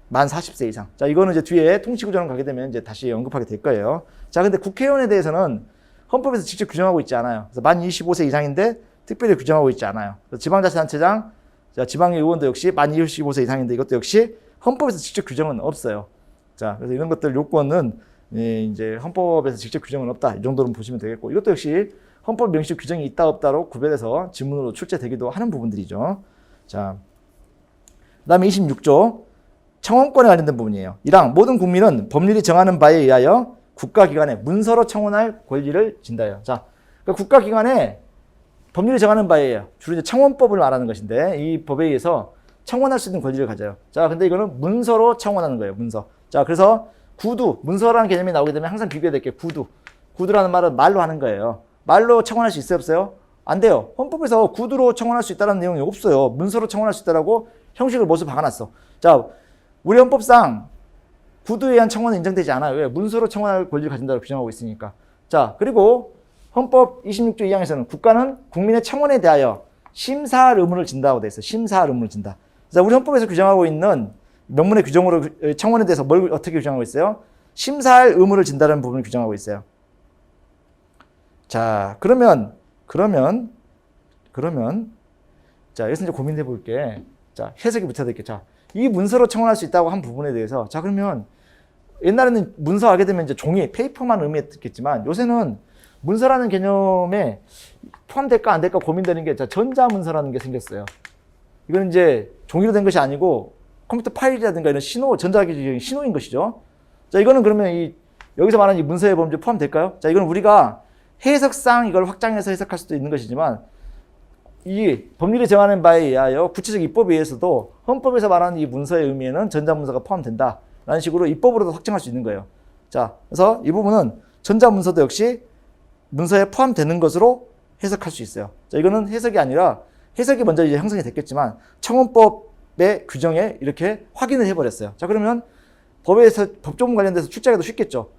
만 40세 이상. 자, 이거는 이제 뒤에 통치구조론 가게 되면 이제 다시 언급하게 될 거예요. 자, 근데 국회의원에 대해서는 헌법에서 직접 규정하고 있지 않아요. 그래서 만 25세 이상인데 특별히 규정하고 있지 않아요. 지방자치단체장, 자, 지방의 의원도 역시 만 25세 이상인데 이것도 역시 헌법에서 직접 규정은 없어요. 자, 그래서 이런 것들 요건은 이제 헌법에서 직접 규정은 없다. 이 정도로 보시면 되겠고, 이것도 역시 헌법 명시 규정이 있다 없다로 구별해서 지문으로 출제되기도 하는 부분들이죠. 자, 그다음에 26조 청원권에 관련된 부분이에요. 1항 모든 국민은 법률이 정하는 바에 의하여 국가기관에 문서로 청원할 권리를 진다요. 자, 그러니까 국가기관에 법률이 정하는 바에 의하여 주로 이제 청원법을 말하는 것인데 이 법에 의해서 청원할 수 있는 권리를 가져요. 자, 근데 이거는 문서로 청원하는 거예요. 문서. 자, 그래서 구두, 문서라는 개념이 나오게 되면 항상 비교해야 될 게 구두. 구두라는 말은 말로 하는 거예요. 말로 청원할 수 있어요, 없어요? 안 돼요. 헌법에서 구두로 청원할 수 있다는 내용이 없어요. 문서로 청원할 수 있다라고 형식을 모두 박아놨어. 자, 우리 헌법상 구두에 의한 청원은 인정되지 않아요. 왜? 문서로 청원할 권리를 가진다고 규정하고 있으니까. 자, 그리고 헌법 26조 2항에서는 국가는 국민의 청원에 대하여 심사할 의무를 진다고 돼 있어요. 심사할 의무를 진다. 자, 우리 헌법에서 규정하고 있는 명문의 규정으로 청원에 대해서 뭘 어떻게 규정하고 있어요? 심사할 의무를 진다는 부분을 규정하고 있어요. 자, 그러면 자, 여기서 이제 고민해 볼게. 자, 해석이 붙여야 될게. 자, 이 문서로 청원할 수 있다고 한 부분에 대해서 자 그러면 옛날에는 문서 하게 되면 이제 종이, 페이퍼만 의미했겠지만 요새는 문서라는 개념에 포함될까 안 될까 고민되는 게 전자문서라는 게 생겼어요. 이건 이제 종이로 된 것이 아니고 컴퓨터 파일이라든가 이런 전자기적인 신호인 것이죠. 자, 이거는 그러면 여기서 말하는 이 문서의 범죄에 포함될까요? 자, 이건 우리가 해석상 이걸 확장해서 해석할 수도 있는 것이지만 이 법률이 정하는 바에 의하여 구체적 입법에 의해서도 헌법에서 말하는 이 문서의 의미에는 전자문서가 포함된다. 라는 식으로 입법으로도 확정할 수 있는 거예요. 자, 그래서 이 부분은 전자문서도 역시 문서에 포함되는 것으로 해석할 수 있어요. 자, 이거는 해석이 아니라 해석이 먼저 이제 형성이 됐겠지만 청원법의 규정에 이렇게 확인을 해버렸어요. 자, 그러면 법에서 법조문 관련돼서 출제하기도 쉽겠죠.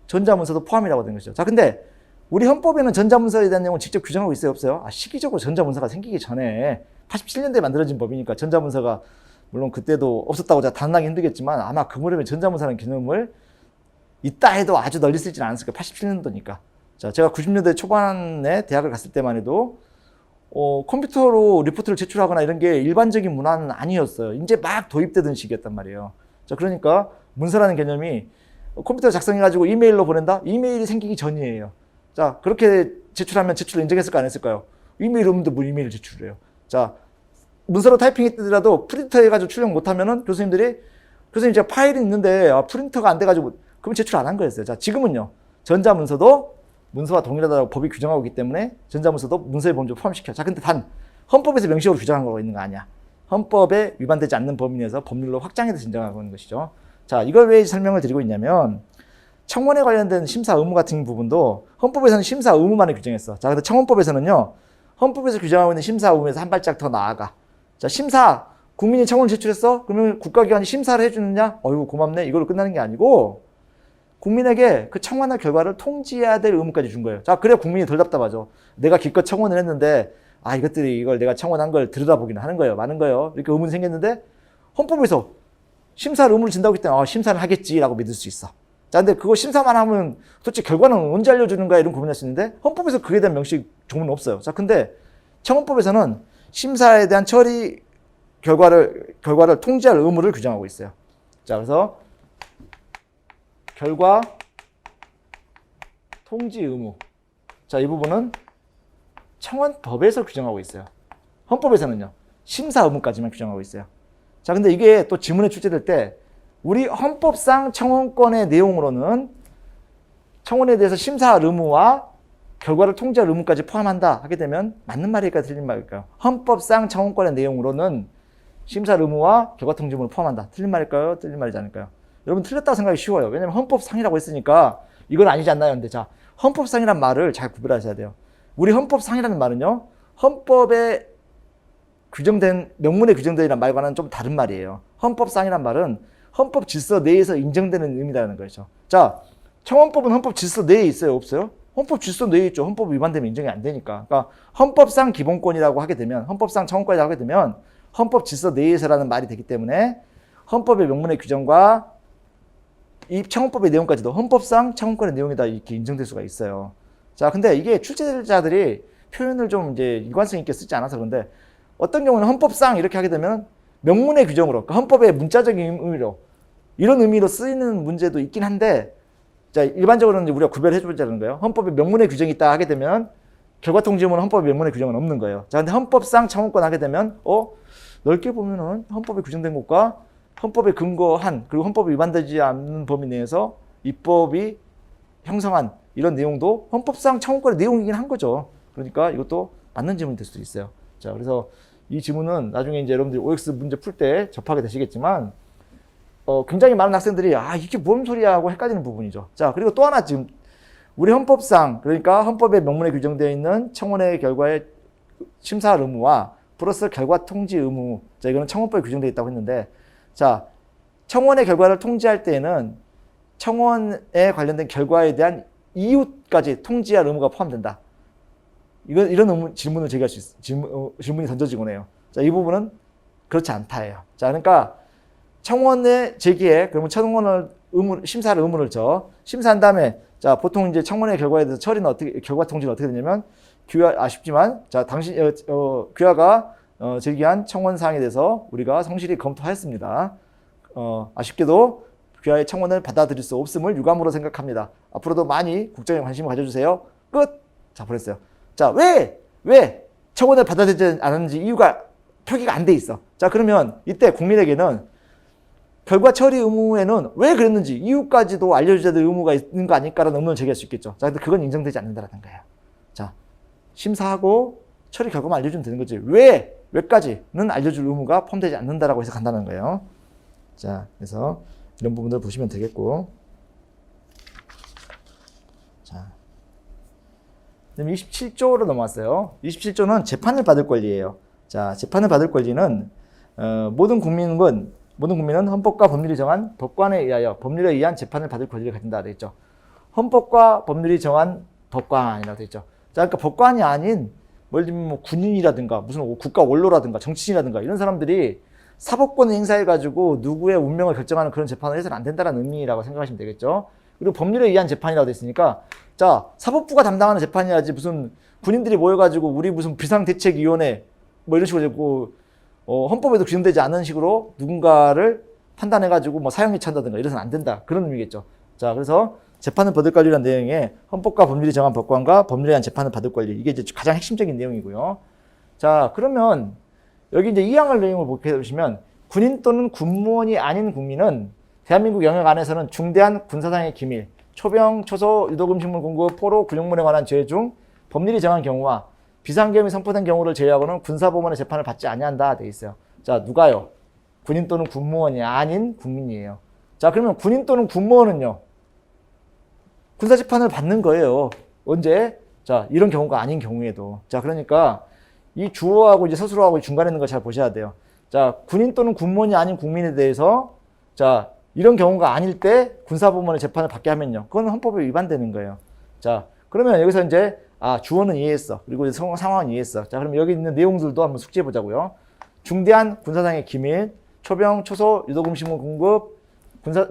전자문서도 포함이라고 된 것이죠. 자, 근데 우리 헌법에는 전자문서에 대한 내용을 직접 규정하고 있어요, 없어요? 시기적으로 전자문서가 생기기 전에 87년도에 만들어진 법이니까 전자문서가 물론 그때도 없었다고 제가 단언하기 힘들겠지만 아마 그 무렵에 전자문서라는 개념을 있다 해도 아주 널리 쓰지는 않았을 거예요. 87년도니까. 자, 제가 90년대 초반에 대학을 갔을 때만 해도 컴퓨터로 리포트를 제출하거나 이런 게 일반적인 문화는 아니었어요. 이제 막 도입되던 시기였단 말이에요. 자, 그러니까 문서라는 개념이 컴퓨터 작성해가지고 이메일로 보낸다? 이메일이 생기기 전이에요. 자, 그렇게 제출하면 제출을 인정했을까 안 했을까요? 이메일 없는데 뭐 이메일을 제출을 해요. 자, 문서로 타이핑했더라도 프린터 해가지고 출력 못하면은 교수님 제가 파일이 있는데 프린터가 안 돼가지고 그러면 제출 안 한 거였어요. 자, 지금은요. 전자문서도 문서와 동일하다고 법이 규정하고 있기 때문에 전자문서도 문서의 범죄에 포함시켜. 자, 근데 단 헌법에서 명시적으로 규정한 거가 있는 거 아니야. 헌법에 위반되지 않는 범위 내에서 법률로 확장해서 진정하고 있는 것이죠. 자, 이걸 왜 설명을 드리고 있냐면 청원에 관련된 심사 의무 같은 부분도 헌법에서는 심사 의무만을 규정했어. 자, 근데 청원법에서는요. 헌법에서 규정하고 있는 심사 의무에서 한 발짝 더 나아가. 자, 심사, 국민이 청원을 제출했어? 그러면 국가기관이 심사를 해주느냐? 어이구, 고맙네. 이걸로 끝나는 게 아니고, 국민에게 그 청원의 결과를 통지해야 될 의무까지 준 거예요. 자, 그래야 국민이 덜 답답하죠. 내가 기껏 청원을 했는데, 이걸 내가 청원한 걸 들여다보기는 하는 거예요. 많은 거예요. 이렇게 의문이 생겼는데, 헌법에서 심사를 의무를 준다고 했기 때문에, 심사를 하겠지라고 믿을 수 있어. 자, 근데 그거 심사만 하면 도대체 결과는 언제 알려주는 거야? 이런 고민할 수 있는데, 헌법에서 그에 대한 명식 조문은 없어요. 자, 근데 청원법에서는 심사에 대한 처리 결과를 통지할 의무를 규정하고 있어요. 자, 그래서 결과 통지 의무. 자, 이 부분은 청원법에서 규정하고 있어요. 헌법에서는요. 심사 의무까지만 규정하고 있어요. 자, 근데 이게 또 지문에 출제될 때 우리 헌법상 청원권의 내용으로는 청원에 대해서 심사 의무와 결과를 통지할 의무까지 포함한다 하게 되면 맞는 말일까요? 틀린 말일까요? 헌법상 청원권의 내용으로는 심사 의무와 결과 통지 의무를 포함한다. 틀린 말일까요? 틀린 말이지 않을까요? 여러분 틀렸다고 생각하기 쉬워요. 왜냐면 헌법상이라고 했으니까 이건 아니지 않나요? 근데 자, 헌법상이란 말을 잘 구별하셔야 돼요. 우리 헌법상이라는 말은요. 헌법에 규정된 명문에 규정된이란 말과는 좀 다른 말이에요. 헌법상이란 말은 헌법 질서 내에서 인정되는 의미라는 거죠. 자, 청원법은 헌법 질서 내에 있어요? 없어요? 헌법 질서 내에 있죠. 헌법 위반되면 인정이 안 되니까. 그러니까 헌법상 기본권이라고 하게 되면, 헌법상 청원권이라고 하게 되면 헌법 질서 내에서라는 말이 되기 때문에 헌법의 명문의 규정과 이 청원법의 내용까지도 헌법상 청원권의 내용이다 이렇게 인정될 수가 있어요. 자, 근데 이게 출제자들이 표현을 좀 이제 일관성 있게 쓰지 않아서 그런데 어떤 경우는 헌법상 이렇게 하게 되면 명문의 규정으로, 그러니까 헌법의 문자적인 의미로 이런 의미로 쓰이는 문제도 있긴 한데, 자, 일반적으로는 우리가 구별해 주자는 거예요. 헌법에 명문의 규정이 있다 하게 되면 결과통지문은 헌법에 명문의 규정은 없는 거예요. 자, 근데 헌법상 청원권 하게 되면 넓게 보면은 헌법에 규정된 것과 헌법에 근거한 그리고 헌법에 위반되지 않는 범위 내에서 입법이 형성한 이런 내용도 헌법상 청원권의 내용이긴 한 거죠. 그러니까 이것도 맞는 질문이 될 수도 있어요. 자, 그래서 이 지문은 나중에 이제 여러분들이 OX 문제 풀 때 접하게 되시겠지만 굉장히 많은 학생들이 이게 뭔 소리야 하고 헷갈리는 부분이죠. 자, 그리고 또 하나 지금 우리 헌법상, 그러니까 헌법의 명문에 규정되어 있는 청원의 결과의 심사 의무와 플러스 결과 통지 의무. 자, 이거는 청원법에 규정되어 있다고 했는데, 자, 청원의 결과를 통지할 때에는 청원에 관련된 결과에 대한 이유까지 통지할 의무가 포함된다. 이런 질문을 제기할 수 있어요. 질문이 던져지곤 해요. 자, 이 부분은 그렇지 않다예요. 자, 그러니까 청원의 제기에 그러면 심사할 의무를 심사한 다음에, 자, 보통 이제 청원의 결과에 대해서 처리는 결과 통지는 어떻게 되냐면, 아쉽지만, 자, 규하가 제기한 청원 사항에 대해서 우리가 성실히 검토하였습니다. 아쉽게도 귀하의 청원을 받아들일 수 없음을 유감으로 생각합니다. 앞으로도 많이 국정에 관심을 가져주세요. 끝! 자, 보냈어요. 자, 왜 청원을 받아들이지 않았는지 이유가 표기가 안 돼 있어. 자, 그러면 이때 국민에게는 결과 처리 의무에는 왜 그랬는지 이유까지도 알려줘야 될 의무가 있는 거 아닐까라는 의문을 제기할 수 있겠죠. 자, 근데 그건 인정되지 않는다라는 거예요. 자, 심사하고 처리 결과만 알려주면 되는 거지. 왜까지는 알려줄 의무가 포함되지 않는다라고 해석한다는 거예요. 자, 그래서 이런 부분들 보시면 되겠고. 자, 그럼 27조로 넘어왔어요. 27조는 재판을 받을 권리예요. 자, 재판을 받을 권리는 모든 국민은 헌법과 법률이 정한 법관에 의하여 법률에 의한 재판을 받을 권리를 가진다 되어 있죠. 헌법과 법률이 정한 법관이라고 되어 있죠. 자, 그러니까 법관이 아닌 예를 들면 뭐 군인이라든가 무슨 국가 원로라든가 정치인이라든가 이런 사람들이 사법권 행사해가지고 누구의 운명을 결정하는 그런 재판을 해서는 안 된다는 의미라고 생각하시면 되겠죠. 그리고 법률에 의한 재판이라고 되어 있으니까 자, 사법부가 담당하는 재판이야지 무슨 군인들이 모여가지고 우리 무슨 비상대책위원회 뭐 이런 식으로 되고 헌법에도 규정되지 않은 식으로 누군가를 판단해가지고 뭐 사형 유치한다든가 이래서는 안 된다. 그런 의미겠죠. 자, 그래서 재판을 받을 권리라는 내용에 헌법과 법률이 정한 법관과 법률에 의한 재판을 받을 권리. 이게 이제 가장 핵심적인 내용이고요. 자, 그러면 여기 이제 2항을 내용을 보시면 군인 또는 군무원이 아닌 국민은 대한민국 영역 안에서는 중대한 군사상의 기밀, 초병, 초소, 유독음식물 공급, 포로, 군용물에 관한 죄 중 법률이 정한 경우와 비상계엄이 선포된 경우를 제외하고는 군사법원의 재판을 받지 아니한다 돼 있어요. 자, 누가요? 군인 또는 군무원이 아닌 국민이에요. 자, 그러면 군인 또는 군무원은요? 군사재판을 받는 거예요. 언제? 자, 이런 경우가 아닌 경우에도. 자, 그러니까 이 주어하고 이제 서술어하고 중간에 있는 걸 잘 보셔야 돼요. 자, 군인 또는 군무원이 아닌 국민에 대해서 자, 이런 경우가 아닐 때 군사법원의 재판을 받게 하면요. 그건 헌법에 위반되는 거예요. 자, 그러면 여기서 이제 주어는 이해했어. 그리고 상황은 이해했어. 자, 그럼 여기 있는 내용들도 한번 숙지해 보자고요. 중대한 군사상의 기밀, 초병, 초소, 유독음식물 공급,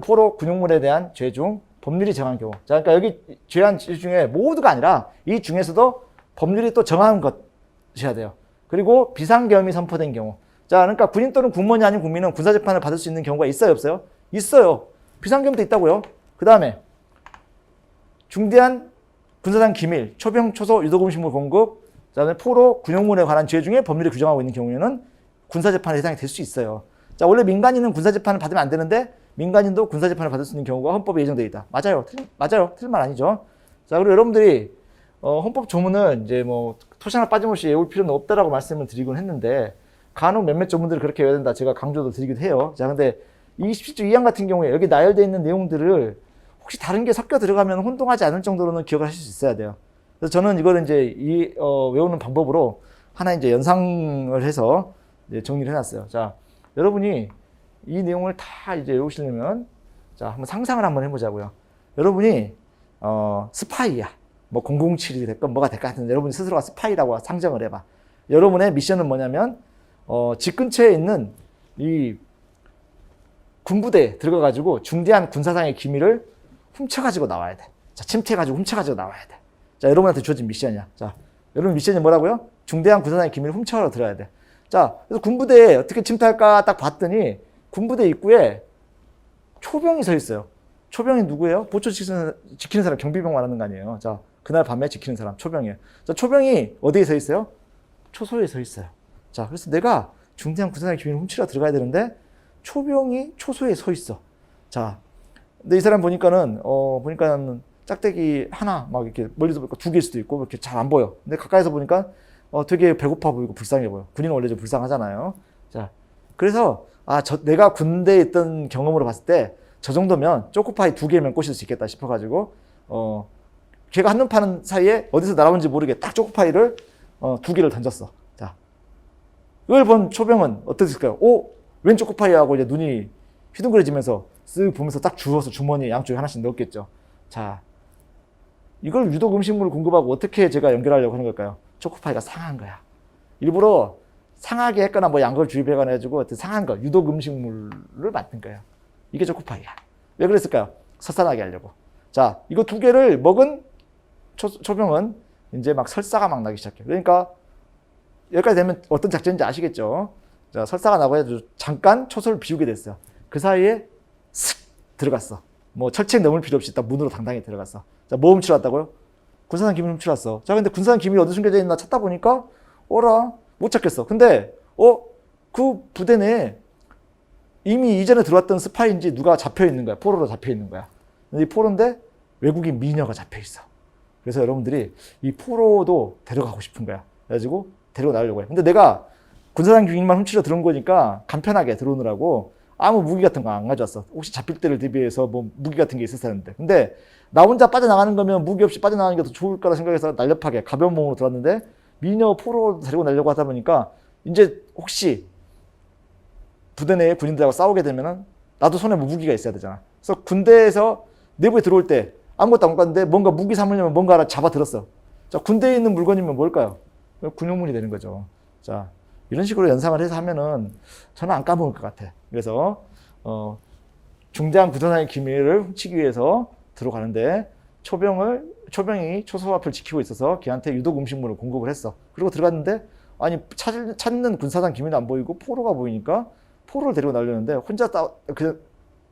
포로, 군용물에 대한 죄 중 법률이 정한 경우. 자, 그러니까 여기 죄한 죄 중에 모두가 아니라 이 중에서도 법률이 또 정한 것이어야 돼요. 그리고 비상계엄이 선포된 경우. 자, 그러니까 군인 또는 군무원이 아닌 국민은 군사재판을 받을 수 있는 경우가 있어요, 없어요? 있어요. 비상계엄도 있다고요. 그 다음에 중대한 군사상 기밀, 초병, 초소, 유독음식물 공급, 그다음에 포로, 군용물에 관한 죄 중에 법률이 규정하고 있는 경우에는 군사재판의 대상이 될 수 있어요. 자, 원래 민간인은 군사재판을 받으면 안 되는데 민간인도 군사재판을 받을 수 있는 경우가 헌법에 예정되어 있다. 맞아요. 맞아요. 틀린 말 아니죠. 자, 그리고 여러분들이 헌법 조문을 이제 뭐 토시 하나 빠짐없이 외울 필요는 없다라고 말씀을 드리곤 했는데 간혹 몇몇 조문들을 그렇게 외워야 된다. 제가 강조도 드리기도 해요. 자, 근데 27조 2항 같은 경우에 여기 나열되어 있는 내용들을 혹시 다른 게 섞여 들어가면 혼동하지 않을 정도로는 기억을 하실 수 있어야 돼요. 그래서 저는 이거를 이제 외우는 방법으로 하나 이제 연상을 해서 이제 정리를 해놨어요. 자, 여러분이 이 내용을 다 이제 외우시려면 자, 한번 상상을 한번 해보자고요. 여러분이 스파이야. 뭐 007이 됐건 뭐가 될까 하여튼 여러분이 스스로가 스파이라고 상정을 해봐. 여러분의 미션은 뭐냐면 집 근처에 있는 이 군부대에 들어가가지고 중대한 군사상의 기밀을 훔쳐가지고 나와야 돼. 자, 침투해가지고 훔쳐가지고 나와야 돼. 자, 여러분한테 주어진 미션이야. 자, 여러분 미션이 뭐라고요? 중대한 군사상의 기밀을 훔쳐가러 들어야 돼. 자, 그래서 군부대에 어떻게 침투할까 딱 봤더니 군부대 입구에 초병이 서 있어요. 초병이 누구예요? 보초 지키는 사람, 경비병 말하는 거 아니에요. 자, 그날 밤에 지키는 사람, 초병이에요. 자, 초병이 어디에 서 있어요? 초소에 서 있어요. 자, 그래서 내가 중대한 군사상의 기밀을 훔치러 들어가야 되는데 초병이 초소에 서 있어. 자, 근데 이 사람 보니까는 짝대기 하나 막 이렇게 멀리서 보니까 두 개일 수도 있고 이렇게 잘 안 보여. 근데 가까이서 보니까 되게 배고파 보이고 불쌍해 보여. 군인은 원래 좀 불쌍하잖아요. 자, 그래서 내가 군대에 있던 경험으로 봤을 때 저 정도면 초코파이 두 개면 꼬실 수 있겠다 싶어가지고 걔가 한눈 파는 사이에 어디서 날아온지 모르게 딱 초코파이를 두 개를 던졌어. 자, 이걸 본 초병은 어땠을까요? 왼 초코파이하고 이제 눈이 휘둥그레지면서 쓱 보면서 딱 주워서 주머니에 양쪽에 하나씩 넣었겠죠. 자, 이걸 유독 음식물을 공급하고 어떻게 제가 연결하려고 하는 걸까요? 초코파이가 상한 거야. 일부러 상하게 했거나 뭐 양걸 주입해가지고 어떤 상한 거, 유독 음식물을 만든 거예요. 이게 초코파이야. 왜 그랬을까요? 설산하게 하려고. 자, 이거 두 개를 먹은 초병은 이제 막 설사가 막 나기 시작해. 그러니까 여기까지 되면 어떤 작전인지 아시겠죠? 자, 설사가 나고 해도 잠깐 초소를 비우게 됐어요. 그 사이에 슥 들어갔어. 뭐 철책 넘을 필요 없이 딱 문으로 당당히 들어갔어. 자, 뭐 훔치러 왔다고요? 군사상 기밀 훔치러 왔어. 자, 근데 군사상 기밀이 어디 숨겨져 있나 찾다 보니까 어라 못 찾겠어. 근데 그 부대 내에 이미 이전에 들어왔던 스파이인지 누가 잡혀 있는 거야. 포로로 잡혀 있는 거야. 근데 이 포로인데 외국인 미녀가 잡혀 있어. 그래서 여러분들이 이 포로도 데려가고 싶은 거야. 그래가지고 데리고 나가려고 해. 근데 내가 군사상 기밀만 훔치러 들어온 거니까 간편하게 들어오느라고 아무 무기 같은 거 안 가져왔어. 혹시 잡힐 때를 대비해서 뭐 무기 같은 게 있었어야 하는데. 근데 나 혼자 빠져나가는 거면 무기 없이 빠져나가는 게 더 좋을 거라 생각해서 날렵하게 가벼운 몸으로 들어왔는데 미녀 포로 데리고 나려고 하다 보니까 이제 혹시 부대 내에 군인들하고 싸우게 되면은 나도 손에 뭐 무기가 있어야 되잖아. 그래서 군대에서 내부에 들어올 때 아무것도 안 갔는데 뭔가 무기 삼으려면 뭔가 하나 잡아 들었어. 자, 군대에 있는 물건이면 뭘까요? 군용물이 되는 거죠. 자, 이런 식으로 연상을 해서 하면은 저는 안 까먹을 것 같아. 그래서 중대한 군사상의 기밀을 훔치기 위해서 들어가는데 초병이 초소 앞을 지키고 있어서 걔한테 유독 음식물을 공급을 했어. 그리고 들어갔는데 아니 찾는 군사상 기밀도 안 보이고 포로가 보이니까 포로를 데리고 나오려는데 혼자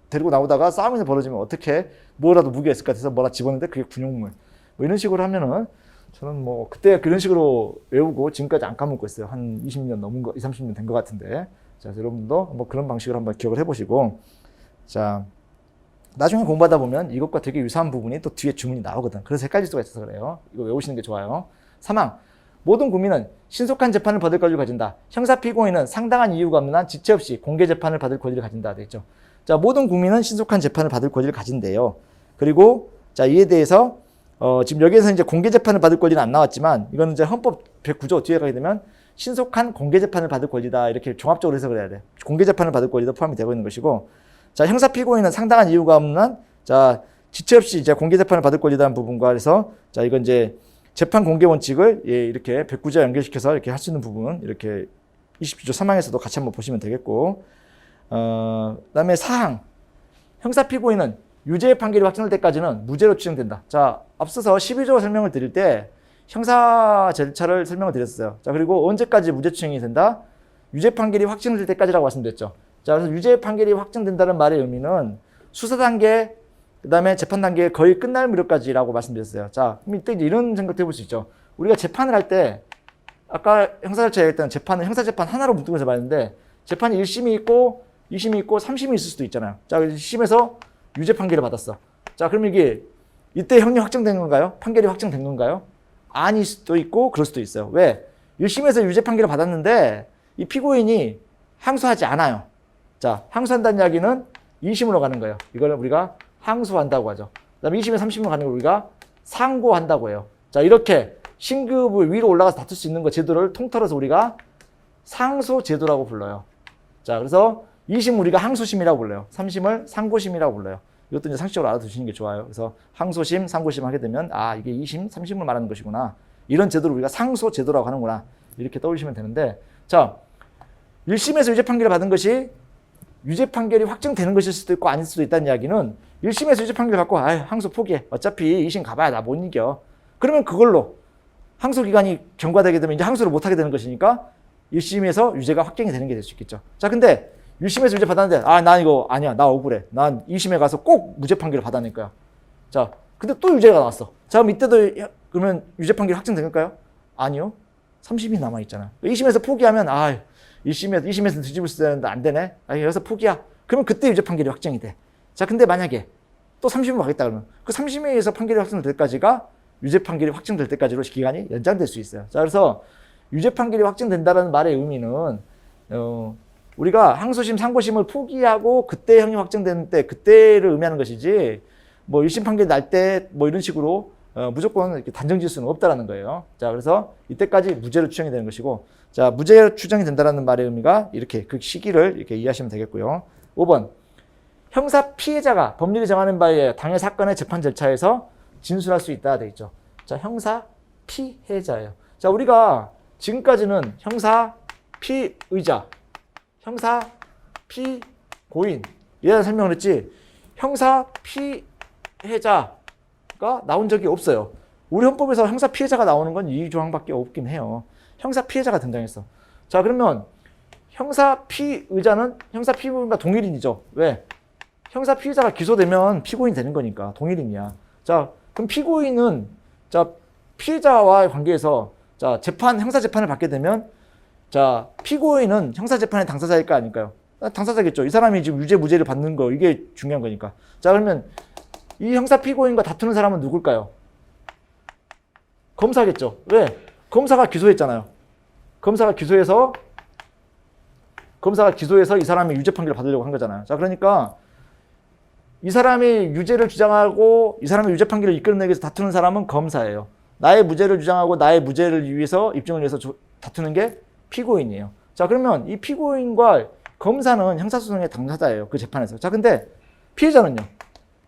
데리고 나오다가 싸움이 벌어지면 어떻게 뭐라도 무기가 있을 것 같아서 뭐라 집었는데 그게 군용물. 뭐 이런 식으로 하면은 저는 뭐 그때 그런 식으로 외우고 지금까지 안 까먹고 있어요. 한 20년 넘은 거, 20, 30년 된 것 같은데. 자, 여러분도 뭐 그런 방식으로 한번 기억을 해보시고. 자, 나중에 공부하다 보면 이것과 되게 유사한 부분이 또 뒤에 주문이 나오거든. 그래서 헷갈릴 수가 있어서 그래요. 이거 외우시는 게 좋아요. 3항. 모든 국민은 신속한 재판을 받을 권리를 가진다. 형사 피고인은 상당한 이유가 없는 한 지체 없이 공개 재판을 받을 권리를 가진다. 되어 있죠. 자, 모든 국민은 신속한 재판을 받을 권리를 가진대요. 그리고 자, 이에 대해서 지금 여기에서 이제 공개 재판을 받을 권리는 안 나왔지만 이거는 이제 헌법 109조 뒤에 가게 되면 신속한 공개 재판을 받을 권리다. 이렇게 종합적으로 해석을 해야 돼. 공개 재판을 받을 권리도 포함이 되고 있는 것이고. 자, 형사 피고인은 상당한 이유가 없는 한 자, 지체 없이 이제 공개 재판을 받을 권리다는 부분과 해서 자, 이건 이제 재판 공개 원칙을 예, 이렇게 109조 연결시켜서 이렇게 할 수 있는 부분 이렇게 29조 3항에서도 같이 한번 보시면 되겠고. 그다음에 4항. 형사 피고인은 유죄 판결이 확정될 때까지는 무죄로 추정된다. 자, 앞서서 12조 설명을 드릴 때 형사 절차를 설명을 드렸어요. 자, 그리고 언제까지 무죄 추정이 된다? 유죄 판결이 확정될 때까지라고 말씀드렸죠. 자, 그래서 유죄 판결이 확정된다는 말의 의미는 수사 단계, 그 다음에 재판 단계 거의 끝날 무렵까지라고 말씀드렸어요. 자, 그럼 이때 이제 이런 생각도 해볼 수 있죠. 우리가 재판을 할 때, 아까 형사절차 얘기했던 재판은 형사재판 하나로 묶어서 봤는데, 재판이 1심이 있고, 2심이 있고, 3심이 있을 수도 있잖아요. 자, 1심에서 유죄 판결을 받았어. 자, 그럼 이게 이때 형이 확정된 건가요? 판결이 확정된 건가요? 아닐 수도 있고, 그럴 수도 있어요. 왜? 1심에서 유죄 판결을 받았는데, 이 피고인이 항소하지 않아요. 자, 항소한다는 이야기는 2심으로 가는 거예요. 이걸 우리가 항소한다고 하죠. 그 다음에 2심에 3심으로 가는 걸 우리가 상고한다고 해요. 자, 이렇게 신급을 위로 올라가서 다툴 수 있는 거 제도를 통틀어서 우리가 상소제도라고 불러요. 자, 그래서 2심 우리가 항소심이라고 불러요. 3심을 상고심이라고 불러요. 이것도 이제 상식적으로 알아두시는 게 좋아요. 그래서 항소심, 상고심 하게 되면 아, 이게 2심, 3심을 말하는 것이구나. 이런 제도를 우리가 상소제도라고 하는구나. 이렇게 떠올리시면 되는데, 자, 1심에서 유죄 판결을 받은 것이 유죄 판결이 확정되는 것일 수도 있고 아닐 수도 있다는 이야기는 1심에서 유죄 판결을 받고 항소 포기해. 어차피 2심 가봐야 나 못 이겨. 그러면 그걸로 항소 기간이 경과되게 되면 이제 항소를 못하게 되는 것이니까 1심에서 유죄가 확정이 되는 게 될 수 있겠죠. 자, 근데 1심에서 유죄 받았는데 난 이거 아니야. 나 억울해. 난 2심에 가서 꼭 무죄 판결을 받아낼 거야. 자, 근데 또 유죄가 나왔어. 자, 그럼 이때도 그러면 유죄 판결이 확정될까요? 아니요. 3심이 남아있잖아. 2심에서 포기하면 2심에서 뒤집을 수 있는데 안 되네. 여기서 포기야. 그러면 그때 유죄 판결이 확정이 돼. 자, 근데 만약에 또 3심으로 가겠다 그러면 그 3심에서 판결이 확정될 때까지가 유죄 판결이 확정될 때까지로 기간이 연장될 수 있어요. 자, 그래서 유죄 판결이 확정된다는 말의 의미는 우리가 항소심, 상고심을 포기하고 그때 형이 확정되는 때 그때를 의미하는 것이지 뭐 1심 판결이 날 때 뭐 이런 식으로 무조건 이렇게 단정 지을 수는 없다라는 거예요. 자, 그래서 이때까지 무죄로 추정이 되는 것이고, 자, 무죄로 추정이 된다라는 말의 의미가 이렇게 그 시기를 이렇게 이해하시면 되겠고요. 5번. 형사 피해자가 법률이 정하는 바에 의해 당해 사건의 재판 절차에서 진술할 수 있다 돼 있죠. 자, 형사 피해자예요. 자, 우리가 지금까지는 형사 피의자, 형사 피고인 이런 설명을 했지 형사 피해자가 나온 적이 없어요. 우리 헌법에서 형사 피해자가 나오는 건 이 조항밖에 없긴 해요. 형사 피해자가 등장했어. 자, 그러면 형사 피의자는 형사 피고인과 동일인이죠. 왜? 형사 피의자가 기소되면 피고인 되는 거니까 동일인이야. 자, 그럼 피고인은 자 피해자와의 관계에서 자 형사 재판을 받게 되면 자 피고인은 형사 재판의 당사자일까 아닐까요? 당사자겠죠. 이 사람이 지금 유죄 무죄를 받는 거 이게 중요한 거니까. 자, 그러면 이 형사 피고인과 다투는 사람은 누굴까요? 검사겠죠. 왜? 검사가 기소했잖아요. 검사가 기소해서 이 사람이 유죄 판결을 받으려고 한 거잖아요. 자, 그러니까 이 사람이 유죄를 주장하고 이 사람이 유죄 판결을 이끌어내기 위해서 다투는 사람은 검사예요. 나의 무죄를 주장하고 나의 무죄를 위해서 입증을 위해서 다투는 게 피고인이에요. 자, 그러면 이 피고인과 검사는 형사소송의 당사자예요. 그 재판에서. 자, 근데 피해자는요?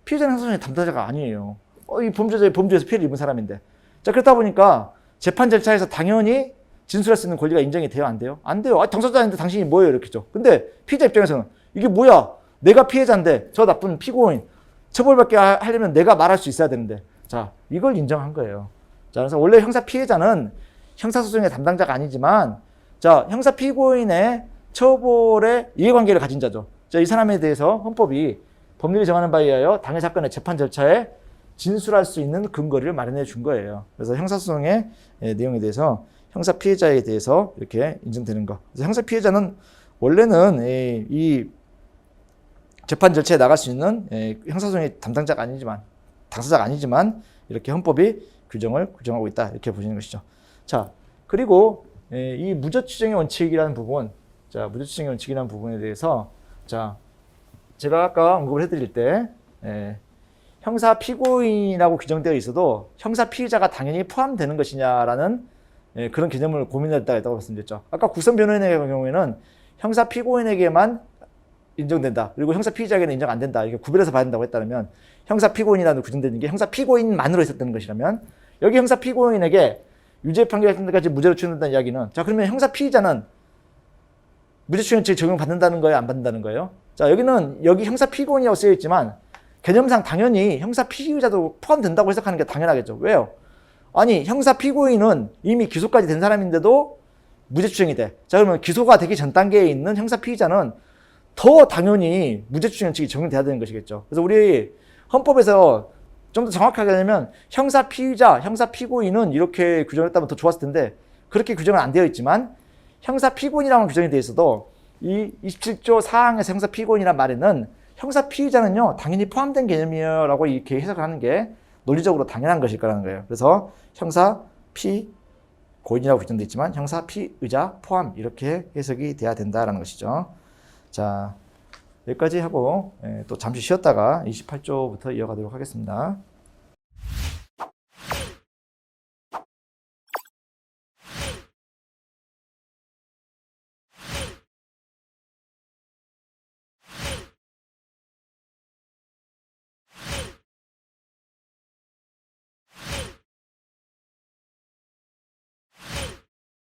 피해자는 형사소송의 당사자가 아니에요. 이 범죄에서 피해를 입은 사람인데. 자, 그렇다 보니까 재판 절차에서 당연히 진술할 수 있는 권리가 인정이 돼요? 안 돼요? 안 돼요. 당사자인데 당신이 뭐예요? 이렇게죠. 근데 피해자 입장에서는 이게 뭐야? 내가 피해자인데 저 나쁜 피고인 처벌받게 하려면 내가 말할 수 있어야 되는데. 자, 이걸 인정한 거예요. 자, 그래서 원래 형사 피해자는 형사소송의 담당자가 아니지만 자, 형사 피고인의 처벌의 이해관계를 가진 자죠. 자, 이 사람에 대해서 헌법이 법률이 정하는 바에 의하여 당해 사건의 재판 절차에 진술할 수 있는 근거를 마련해 준 거예요. 그래서 형사소송의 내용에 대해서 형사 피해자에 대해서 이렇게 인정되는 거. 그래서 형사 피해자는 원래는 이 재판 절차에 나갈 수 있는 형사소송의 담당자가 아니지만 당사자가 아니지만 이렇게 헌법이 규정하고 있다 이렇게 보시는 것이죠. 자, 그리고 이 무죄추정의 원칙이라는 부분, 자 무죄추정의 원칙이라는 부분에 대해서 자 제가 아까 언급을 해드릴 때 형사 피고인이라고 규정되어 있어도 형사 피의자가 당연히 포함되는 것이냐라는 그런 개념을 고민했다고 말씀드렸죠. 아까 국선 변호인의 경우에는 형사 피고인에게만 인정된다. 그리고 형사 피의자에게는 인정 안 된다. 이게 구별해서 봐야 된다고 했다면 형사 피고인이라는 규정되는 게 형사 피고인만으로 있었던 것이라면 여기 형사 피고인에게 유죄 판결할 때까지 무죄로 추정된다는 이야기는 자 그러면 형사 피의자는 무죄추정칙 적용받는다는 거예요? 안 받는다는 거예요? 자 여기 형사 피고인이라고 쓰여 있지만 개념상 당연히 형사 피의자도 포함된다고 해석하는 게 당연하겠죠. 왜요? 아니 형사 피고인은 이미 기소까지 된 사람인데도 무죄추정이 돼. 자 그러면 기소가 되기 전 단계에 있는 형사 피의자는 더 당연히 무죄추정칙이 적용돼야 되는 것이겠죠. 그래서 우리 헌법에서 좀 더 정확하게 하려면 형사 피의자, 형사 피고인은 이렇게 규정했다면 더 좋았을 텐데 그렇게 규정은 안 되어 있지만 형사 피고인이라는 규정에 대해서도 이 27조 4항에서 형사 피고인이란 말에는 형사 피의자는요 당연히 포함된 개념이에요 라고 이렇게 해석하는 게 논리적으로 당연한 것일 거라는 거예요. 그래서 형사 피고인이라고 규정되어 있지만 형사 피의자 포함 이렇게 해석이 돼야 된다라는 것이죠. 자 여기까지 하고 또 잠시 쉬었다가 28조부터 이어가도록 하겠습니다.